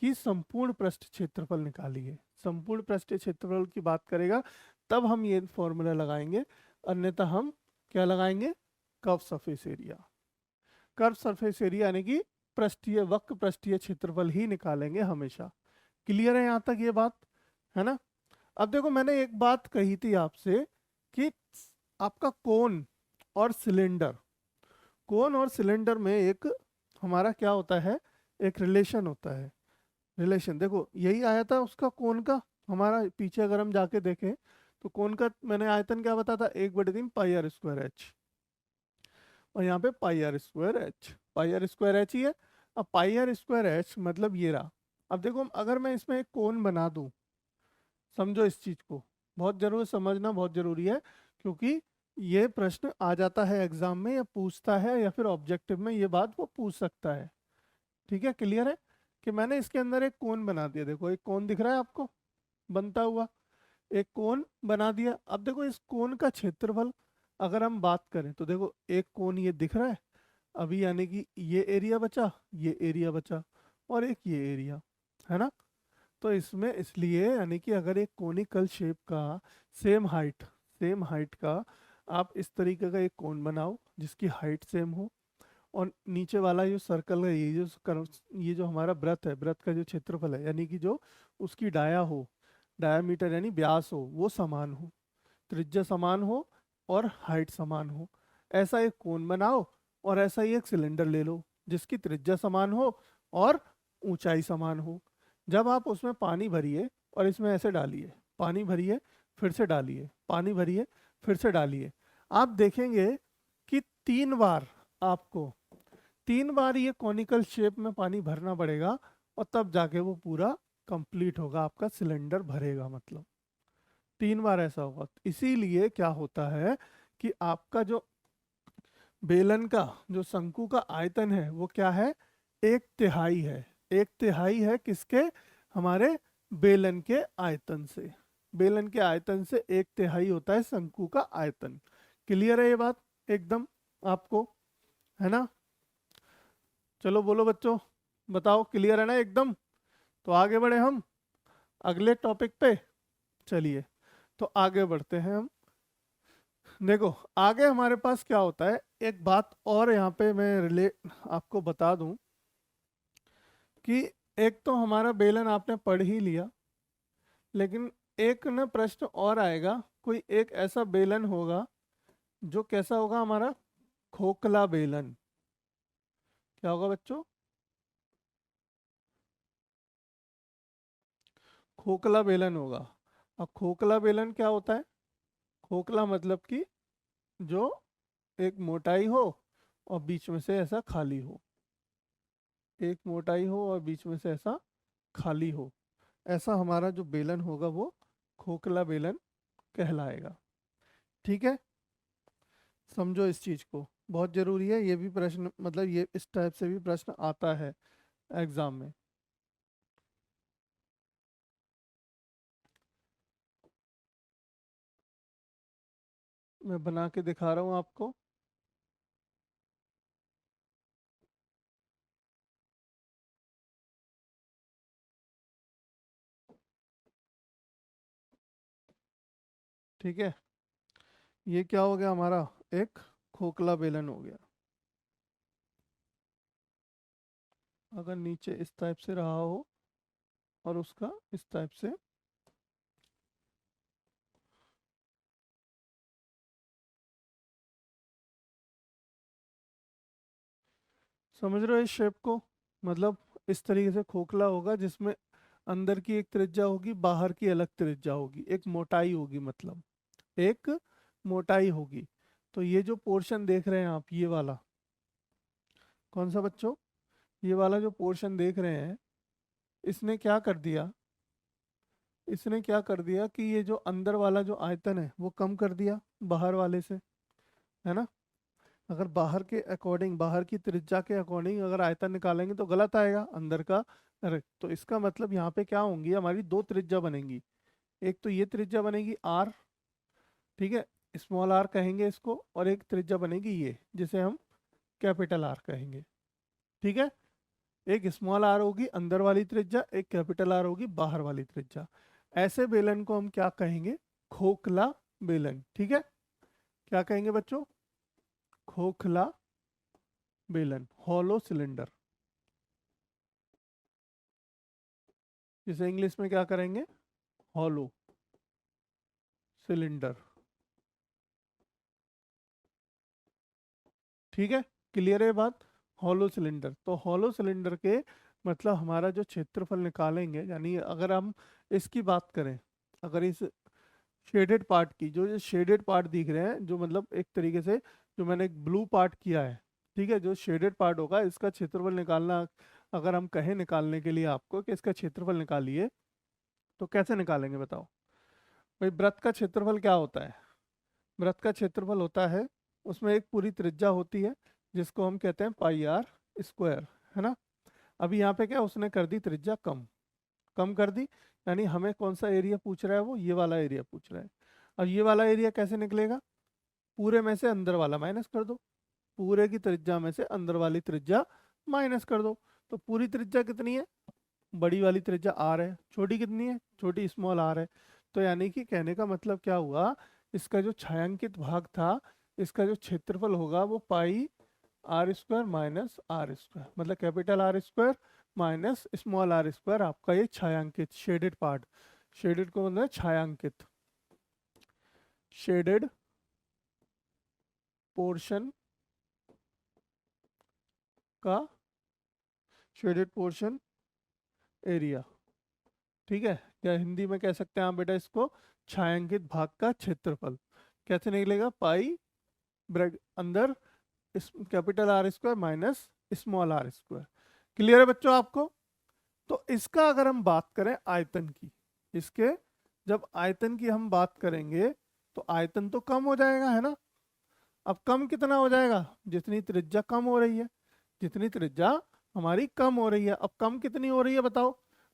कि संपूर्ण पृष्ठ क्षेत्रफल निकालिए। संपूर्ण पृष्ठ क्षेत्रफल की बात करेगा तब हम ये फॉर्मूला लगाएंगे, अन्यथा हम क्या लगाएंगे, curve surface area. Curve surface area यानी कि पृष्ठीय वक्र पृष्ठीय क्षेत्रफल ही निकालेंगे हमेशा। क्लियर है यहाँ तक ये बात, है ना। अब देखो मैंने एक बात कही थी आपसे कि आपका कोन और सिलेंडर, कोन और सिलेंडर में एक हमारा क्या होता है, एक रिलेशन होता है। रिलेशन देखो यही आया था उसका, कोन का हमारा पीछे अगर हम जाके देखें तो कोन का मैंने आयतन क्या बताया था, 1/3 पाई R² H, और यहाँ पे पाई R² H, पाई R² H ही है। अब पाई R² H मतलब ये रहा। अब देखो अगर मैं इसमें एक कोन बना दूं, समझो इस चीज को, बहुत जरूर समझना, बहुत जरूरी है, क्योंकि ये प्रश्न आ जाता है एग्जाम में, या पूछता है, या फिर ऑब्जेक्टिव में ये बात वो पूछ सकता है। ठीक है, क्लियर है कि मैंने इसके अंदर एक कोन बना दिया, देखो एक कोन दिख रहा है आपको बनता हुआ, एक कोन बना दिया। अब देखो इस कोन का क्षेत्रफल अगर हम बात करें तो देखो एक कोन ये दिख रहा है अभी, यानी कि ये एरिया बचा, ये एरिया बचा, और एक ये एरिया, है ना। तो इसमें इसलिए यानी कि अगर एक कोनिकल शेप का सेम हाइट का आप इस तरीके का एक कोन बनाओ जिसकी हाइट सेम हो, और नीचे वाला जो सर्कल है, ये जो हमारा वृत्त है, वृत्त का जो क्षेत्रफल है यानी कि जो उसकी डायामीटर यानी व्यास हो वो समान हो, त्रिज्या समान हो और हाइट समान हो, ऐसा एक कोन बनाओ। और ऐसा ही एक सिलेंडर ले लो जिसकी त्रिज्या समान हो और ऊंचाई समान हो। जब आप उसमें पानी भरिए और इसमें ऐसे डालिए, पानी भरिए फिर से डालिए, पानी भरिए फिर से डालिए, आप देखेंगे कि 3 बार आपको 3 बार ये कॉनिकल शेप में पानी भरना पड़ेगा, और तब जाके वो पूरा कंप्लीट होगा, आपका सिलेंडर भरेगा, मतलब 3 बार ऐसा होगा। इसीलिए क्या होता है कि आपका जो बेलन का जो शंकु का आयतन है वो क्या है, 1/3 है। 1/3 है किसके, हमारे बेलन के आयतन से। बेलन के आयतन से 1/3 होता है शंकु का आयतन। क्लियर है ये बात एकदम आपको, है ना। चलो बोलो बच्चों, बताओ क्लियर है ना एकदम। तो आगे बढ़े हम अगले टॉपिक पे, चलिए तो आगे बढ़ते हैं हम। देखो आगे हमारे पास क्या होता है, एक बात और यहाँ पे मैं आपको बता दूं कि एक तो हमारा बेलन आपने पढ़ ही लिया, लेकिन एक न प्रश्न और आएगा, कोई एक ऐसा बेलन होगा जो कैसा होगा हमारा, खोखला बेलन। क्या होगा बच्चों, खोखला बेलन होगा। अब खोखला बेलन क्या होता है, खोखला मतलब कि जो एक मोटाई हो और बीच में से ऐसा खाली हो, एक मोटाई हो और बीच में से ऐसा खाली हो, ऐसा हमारा जो बेलन होगा वो खोखला बेलन कहलाएगा। ठीक है, समझो इस चीज को, बहुत जरूरी है, ये भी प्रश्न मतलब ये इस टाइप से भी प्रश्न आता है एग्जाम में। मैं बना के दिखा रहा हूँ आपको। ठीक है, ये क्या हो गया हमारा, एक खोखला बेलन हो गया। अगर नीचे इस टाइप से रहा हो और उसका इस टाइप से, समझ रहे हो इस शेप को, मतलब इस तरीके से खोखला होगा जिसमें अंदर की एक त्रिज्या होगी, बाहर की अलग त्रिज्या होगी, एक मोटाई होगी, मतलब एक मोटाई होगी। तो ये जो पोर्शन देख रहे हैं आप, ये वाला कौन सा बच्चों, ये वाला जो पोर्शन देख रहे हैं, इसने क्या कर दिया, इसने क्या कर दिया कि ये जो अंदर वाला जो आयतन है वो कम कर दिया बाहर वाले से, है ना। अगर बाहर के अकॉर्डिंग, बाहर की त्रिज्या के अकॉर्डिंग अगर आयतन निकालेंगे तो गलत आएगा अंदर का। अरे तो इसका मतलब यहाँ पे क्या होंगी, हमारी दो त्रिज्या बनेंगी। एक तो ये त्रिज्या बनेगी आर, ठीक है, स्मॉल आर कहेंगे इसको, और एक त्रिज्या बनेगी ये जिसे हम कैपिटल आर कहेंगे, ठीक है। एक स्मॉल आर होगी अंदर वाली त्रिज्या, एक कैपिटल आर होगी बाहर वाली त्रिज्या। ऐसे बेलन को हम क्या कहेंगे, खोखला बेलन, ठीक है। क्या कहेंगे बच्चों, खोखला बेलन, हॉलो सिलेंडर, जिसे इंग्लिश में क्या करेंगे, हॉलो सिलेंडर, ठीक है। क्लियर है बात। हॉलो सिलेंडर, तो हॉलो सिलेंडर के मतलब हमारा जो क्षेत्रफल निकालेंगे, यानी अगर हम इसकी बात करें, अगर इस शेडेड पार्ट की, जो ये शेडेड पार्ट दिख रहे हैं, जो मतलब एक तरीके से जो मैंने एक ब्लू पार्ट किया है, ठीक है, जो शेडेड पार्ट होगा इसका क्षेत्रफल निकालना, अगर हम कहें निकालने के लिए आपको कि इसका क्षेत्रफल निकालिए, तो कैसे निकालेंगे बताओ। भाई वृत्त का क्षेत्रफल क्या होता है, वृत्त का क्षेत्रफल होता है, उसमें एक पूरी त्रिज्या होती है जिसको हम कहते हैं पाई आर स्क्वायर, है ना। अभी यहाँ पे क्या उसने कर दी त्रिज्या कम, कम कर दी, यानी हमें कौन सा एरिया पूछ रहा है, वो ये वाला एरिया पूछ रहा है। और ये वाला एरिया कैसे निकलेगा, पूरे में से अंदर वाला माइनस कर दो, पूरे की त्रिज्या में से अंदर वाली त्रिज्या माइनस कर दो। तो पूरी त्रिज्या कितनी है, बड़ी वाली त्रिज्या आर है, छोटी कितनी है, छोटी स्मॉल आर है। तो यानी कि कहने का मतलब क्या हुआ, इसका जो छायांकित भाग था, इसका जो क्षेत्रफल होगा वो pi r square minus r square, मतलब capital R square minus small are square, आपका ये छायांकित शेडेड पार्ट, शेडेड को मतलब छायांकित, शेडेड पोर्शन का, शेडेड पोर्शन एरिया, ठीक है। या हिंदी में कह सकते हैं आप बेटा इसको, छायांकित भाग का क्षेत्रफल। कैसे निकलेगा, पाई ब्रैक अंदर इस capital R square minus small are square. Clear है बच्चों आपको। तो इसका अगर हम बात करें आयतन की, इसके जब आयतन की हम बात करेंगे तो आयतन तो कम हो जाएगा, है ना। अब कम कितना हो जाएगा, जितनी त्रिज्या कम हो रही है, जितनी त्रिज्या हमारी कम हो रही है। अब कम कितनी हो रही है बताओ,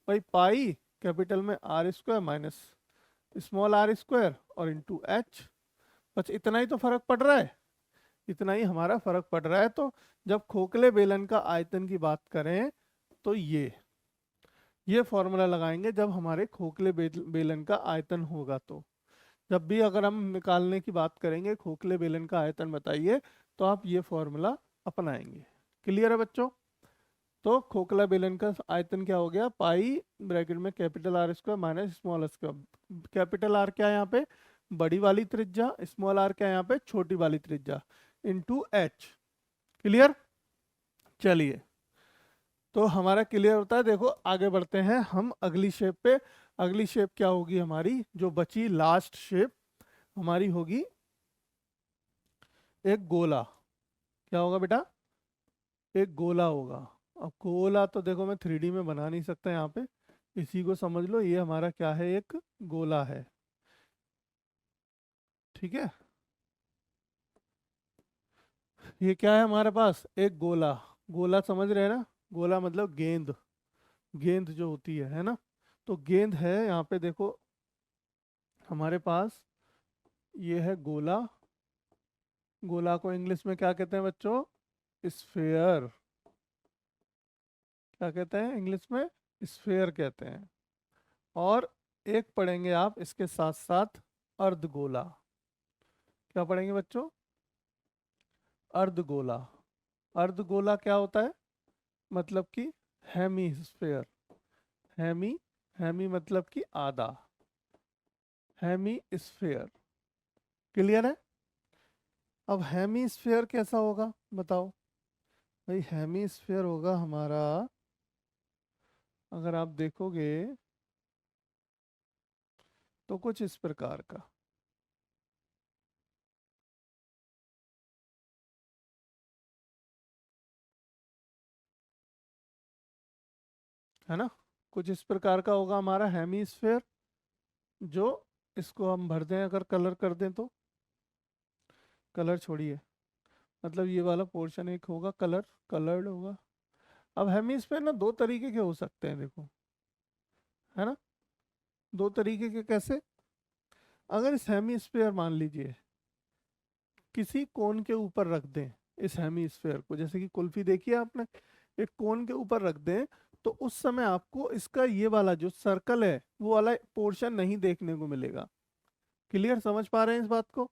भाई पाई कैपिटल में R square minus small are square और इंटू एच, बस इतना ही तो फर्क पड़ रहा है, इतना ही हमारा फर्क पड़ रहा है। तो जब खोखले बेलन का आयतन की बात करें तो ये फॉर्मूला लगाएंगे जब हमारे खोखले बेलन का आयतन होगा। तो जब भी अगर हम निकालने की बात करेंगे खोखले बेलन का आयतन बताइए, तो आप ये फॉर्मूला अपनाएंगे। क्लियर है बच्चों। तो खोखला बेलन का आयतन क्या हो गया, पाई ब्रैकेट में capital R square minus small square, capital R क्या है यहाँ पे, बड़ी वाली त्रिज्या, स्मॉल आर क्या है यहाँ पे, छोटी वाली त्रिज्या, इंटू एच। क्लियर। चलिए, तो हमारा क्लियर होता है। देखो आगे बढ़ते हैं हम अगली शेप पे। अगली शेप क्या होगी हमारी, जो बची लास्ट शेप हमारी होगी एक गोला। क्या होगा बेटा, एक गोला होगा। अब गोला तो देखो मैं 3D में बना नहीं सकता यहाँ पे, इसी को समझ लो ये हमारा क्या है, एक गोला है, ठीक है। ये क्या है हमारे पास, एक गोला। गोला समझ रहे हैं ना, गोला मतलब गेंद, गेंद जो होती है ना। तो गेंद है यहाँ पे देखो हमारे पास, ये है गोला। गोला को इंग्लिश में क्या कहते हैं बच्चों, स्फेयर। क्या कहते हैं इंग्लिश में, स्फेयर कहते हैं। और एक पढ़ेंगे आप इसके साथ साथ अर्धगोला। क्या पढ़ेंगे बच्चों, अर्धगोला। अर्धगोला क्या होता है, मतलब कि हेमी स्फेयर, हेमी, हेमी मतलब कि आधा, हेमी स्फेयर। क्लियर है। अब हेमी स्फेयर कैसा होगा बताओ, भाई हेमी स्फेयर होगा हमारा, अगर आप देखोगे तो कुछ इस प्रकार का। है ना। कुछ इस प्रकार का होगा हमारा हेमीस्फेयर, जो इसको हम भर दें, अगर कलर कर दें तो, कलर छोड़िए, मतलब ये वाला पोर्शन एक होगा कलर, कलर्ड होगा। अब हेमीस्फेयर ना दो तरीके के हो सकते हैं देखो, है ना। दो तरीके के कैसे? अगर इस हेमीस्फेयर मान लीजिए किसी कोन के ऊपर रख दें, इस हेमीस्फेयर को, जैसे कि कुल्फी देखिए आपने, एक कोन के ऊपर रख दें, तो उस समय आपको इसका ये वाला जो सर्कल है वो वाला पोर्शन नहीं देखने को मिलेगा। क्लियर, समझ पा रहे हैं इस बात को,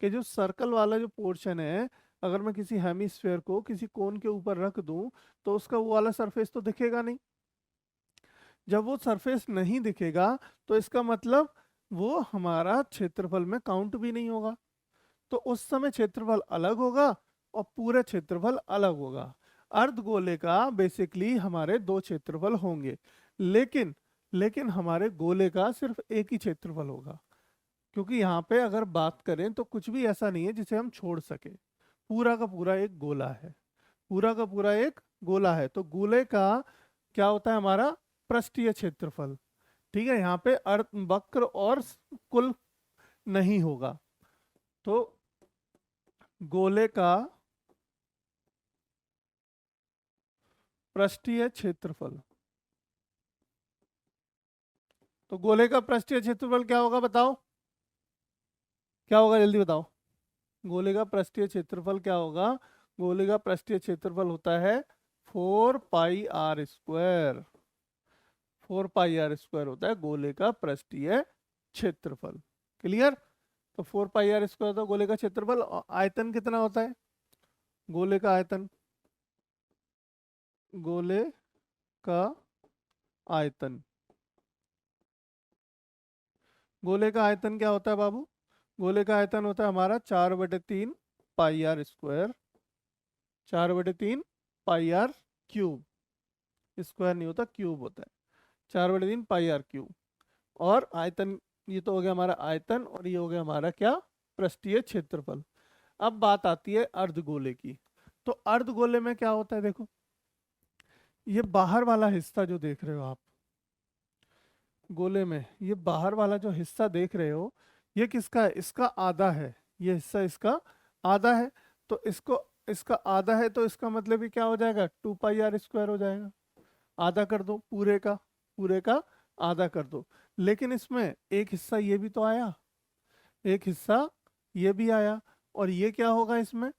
कि जो सर्कल वाला जो पोर्शन है, अगर मैं किसी हेमीस्फेयर को किसी कोन के ऊपर रख दूं, तो उसका वो वाला सरफेस तो दिखेगा नहीं। जब वो सरफेस नहीं दिखेगा, तो इसका मतलब वो हमारा क्षेत्रफल में काउंट भी नहीं होगा। तो उस समय क्षेत्रफल अलग होगा और पूरा क्षेत्रफल अलग होगा। अर्धगोले का बेसिकली हमारे दो क्षेत्रफल होंगे, लेकिन लेकिन हमारे गोले का सिर्फ एक ही क्षेत्रफल होगा। क्योंकि यहाँ पे अगर बात करें तो कुछ भी ऐसा नहीं है जिसे हम छोड़ सके, पूरा का पूरा एक गोला है, पूरा का पूरा एक गोला है। तो गोले का क्या होता है हमारा पृष्ठीय क्षेत्रफल। ठीक है, यहाँ पे अर्ध वक्र और कुल नहीं होगा। तो गोले का पृष्ठीय क्षेत्रफल, तो गोले का पृष्ठीय क्षेत्रफल क्या होगा बताओ, क्या होगा जल्दी बताओ। गोले का पृष्ठीय क्षेत्रफल क्या होगा? गोले का पृष्ठीय क्षेत्रफल होता है 4 पाई r²। 4 पाई r² होता है गोले का पृष्ठीय क्षेत्रफल। क्लियर? तो 4 पाई r² तो गोले का क्षेत्रफल। आयतन कितना होता है गोले का आयतन? गोले का आयतन, गोले का आयतन क्या होता है बाबू? गोले का आयतन होता है हमारा 4/3 पाई r²। 4/3 पाई r³ स्क्वायर नहीं होता, क्यूब होता है। 4/3 पाई r³ और आयतन, ये तो हो गया हमारा आयतन, और ये हो गया हमारा क्या, पृष्ठीय क्षेत्रफल। अब बात आती है अर्धगोले की। तो अर्धगोले में क्या होता है देखो, ये बाहर वाला हिस्सा जो देख रहे हो आप गोले में, ये बाहर वाला जो हिस्सा देख रहे हो, ये किसका है? इसका आधा है, ये हिस्सा इसका आधा है। तो इसका आधा है, तो इसका मतलब ये क्या हो जाएगा? 2 पाई r² हो जाएगा। आधा कर दो पूरे का, पूरे का आधा कर दो। लेकिन इसमें एक हिस्सा ये भी तो आया, एक हिस्सा ये भी आया, और ये क्या होगा इसमें?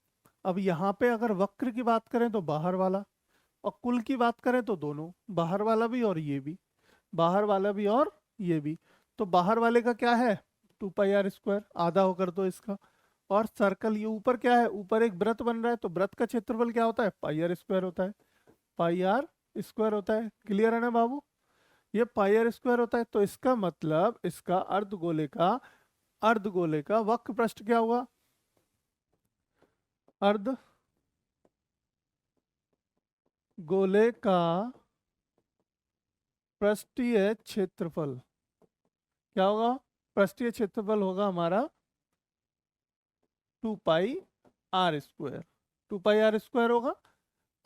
अब यहाँ पे अगर वक्र की बात करें तो बाहर वाला, और कुल की बात करें तो दोनों, बाहर वाला भी और ये भी, बाहर वाला भी और ये भी। तो बाहर वाले का क्या है? 2 पाई r², आधा होकर तो इसका। और सर्कल ये ऊपर क्या है? ऊपर एक वृत्त बन रहा है, तो वृत्त का क्षेत्रफल क्या होता है? पाई r² होता है, पाई r² होता है। क्लियर है ना बाबू? ये पाई r² होता है। तो इसका मतलब इसका अर्धगोले का वक्र पृष्ठ क्या हुआ? अर्ध गोले का पृष्ठीय क्षेत्रफल क्या होगा? पृष्ठीय क्षेत्रफल होगा हमारा 2 पाई r²। 2 पाई r² होगा,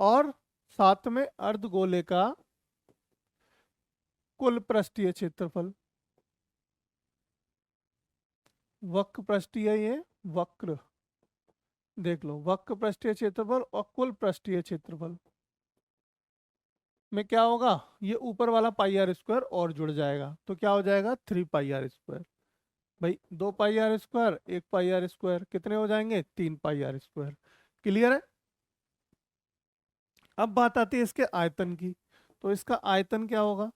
और साथ में अर्धगोले का कुल पृष्ठीय क्षेत्रफल, वक्र पृष्ठीय, ये वक्र देख लो, वक्र पृष्ठीय क्षेत्रफल और कुल पृष्ठीय क्षेत्रफल में क्या होगा? ये ऊपर वाला पाई r² और जुड़ जाएगा, तो क्या हो जाएगा? 3 पाई r²। भाई 2 पाई r², 1 पाई r², कितने हो जाएंगे? 3 पाई r²। क्लियर है? अब बात आती है इसके आयतन की। तो इसका आयतन क्या होगा?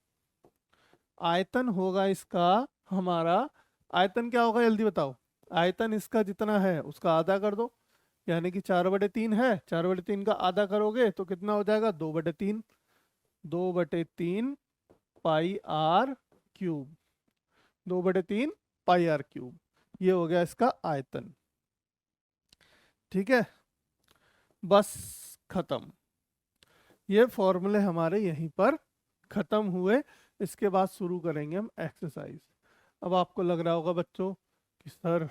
आयतन होगा इसका हमारा, आयतन क्या होगा जल्दी बताओ। आयतन इसका जितना है उसका आधा कर दो, यानी कि 4/3 है, 4/3 का आधा करोगे तो कितना हो जाएगा? 2/3। 2/3 पाई r³ 2/3 पाई r³ ये हो गया इसका आयतन। ठीक है, बस खत्म। ये फॉर्मूले हमारे यहीं पर खत्म हुए। इसके बाद शुरू करेंगे हम एक्सरसाइज। अब आपको लग रहा होगा बच्चों कि सर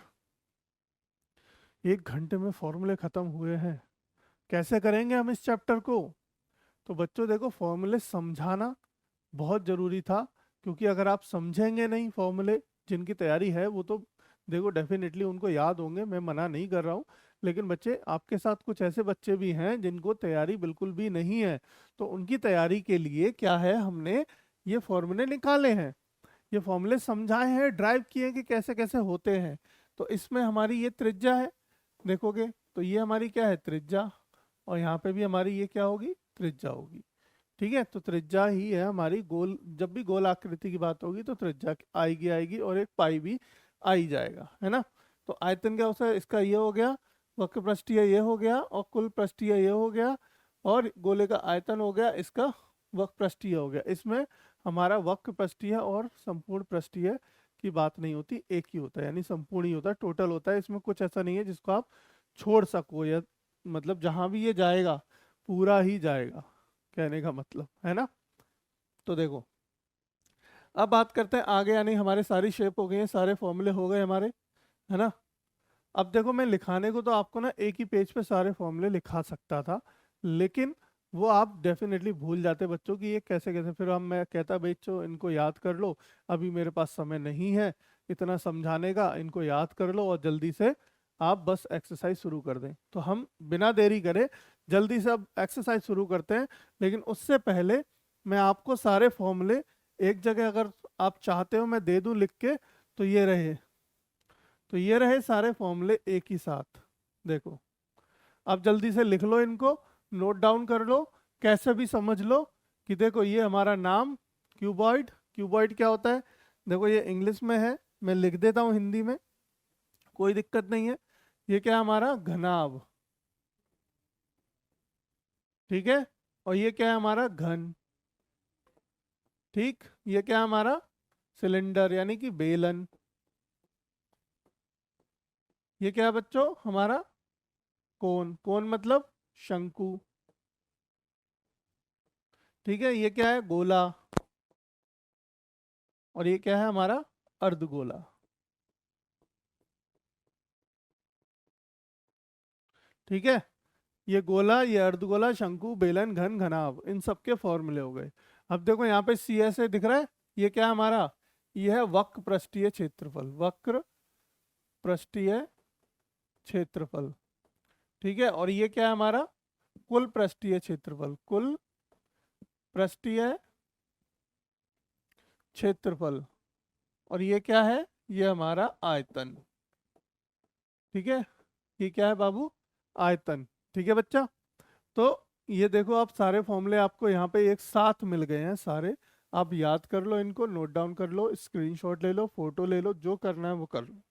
1 घंटे में फॉर्मूले खत्म हुए हैं, कैसे करेंगे हम इस चैप्टर को? तो बच्चों देखो, फॉर्मूले समझाना बहुत ज़रूरी था, क्योंकि अगर आप समझेंगे नहीं फॉर्मूले, जिनकी तैयारी है वो तो देखो डेफिनेटली उनको याद होंगे, मैं मना नहीं कर रहा हूँ, लेकिन बच्चे आपके साथ कुछ ऐसे बच्चे भी हैं जिनको तैयारी बिल्कुल भी नहीं है, तो उनकी तैयारी के लिए क्या है, हमने ये फॉर्मूले निकाले हैं, ये फॉर्मूले समझाए हैं, ड्राइव किए हैं कि कैसे कैसे होते हैं। तो इसमें हमारी ये त्रिज्या है, देखोगे तो ये हमारी क्या है, त्रिज्या, और यहाँ पे भी हमारी ये क्या होगी, त्रिज्या होगी। ठीक है, तो त्रिज्या ही है हमारी गोल, जब भी गोल आकृति की बात होगी तो त्रिज्या आएगी आएगी, और एक पाई भी आ ही जाएगा, है ना। तो आयतन क्या होता है, इसका ये हो गया, वक्र पृष्ठीय ये हो गया, और कुल पृष्ठीय ये हो गया, और गोले का आयतन हो गया, इसका वक्र पृष्ठीय हो गया। इसमें हमारा वक्र पृष्ठीय और संपूर्ण पृष्ठीय की बात नहीं होती, एक ही होता है, यानी संपूर्ण ही होता है, टोटल होता है। इसमें कुछ ऐसा नहीं है जिसको आप छोड़ सको, या मतलब जहां भी ये जाएगा पूरा ही जाएगा, कहने का मतलब है ना। तो देखो अब बात करते हैं आगे, यानी हमारे सारी शेप हो गई है, सारे फॉर्मूले हो गए हमारे, है ना। अब देखो मैं लिखाने को तो आपको ना एक ही पेज पे सारे फॉर्मूले लिखा सकता था, लेकिन वो आप डेफिनेटली भूल जाते बच्चों कि ये कैसे कैसे, फिर हम मैं कहता बच्चों इनको याद कर लो, अभी मेरे पास समय नहीं है इतना समझाने का, इनको याद कर लो और जल्दी से आप बस एक्सरसाइज शुरू कर दें। तो हम बिना देरी करे जल्दी से अब एक्सरसाइज शुरू करते हैं, लेकिन उससे पहले मैं आपको सारे फॉर्मूले एक जगह अगर आप चाहते हो मैं दे दूं लिख के, तो ये रहे, तो ये रहे सारे फॉर्मूले एक ही साथ। देखो अब जल्दी से लिख लो इनको, नोट डाउन कर लो, कैसे भी समझ लो कि देखो ये हमारा नाम क्यूबॉइड, क्यूबॉइड क्या होता है, देखो ये इंग्लिश में है, मैं लिख देता हूँ हिंदी में, कोई दिक्कत नहीं है। ये क्या है हमारा घनाभ, ठीक है, और ये क्या है हमारा घन, ठीक, ये क्या है हमारा सिलेंडर यानी कि बेलन, ये क्या है बच्चों हमारा कोन, कोन मतलब शंकु, ठीक है, ये क्या है गोला, और ये क्या है हमारा अर्धगोला, ठीक है। ये गोला, ये अर्धगोला, शंकु, बेलन, घन, घनाभ, इन सब के फॉर्मूले हो गए। अब देखो यहाँ पे सी ऐसे दिख रहा है, ये क्या है हमारा, ये है वक्र पृष्ठीय क्षेत्रफल, वक्र पृष्ठीय क्षेत्रफल, ठीक है, और ये क्या है हमारा कुल पृष्ठीय क्षेत्रफल, कुल पृष्ठीय क्षेत्रफल, और ये क्या है, ये हमारा आयतन, ठीक है, ये क्या है बाबू, आयतन, ठीक है बच्चा। तो ये देखो आप सारे फॉर्मूले आपको यहाँ पे एक साथ मिल गए हैं सारे, आप याद कर लो इनको, नोट डाउन कर लो, स्क्रीनशॉट ले लो, फोटो ले लो, जो करना है वो कर लो।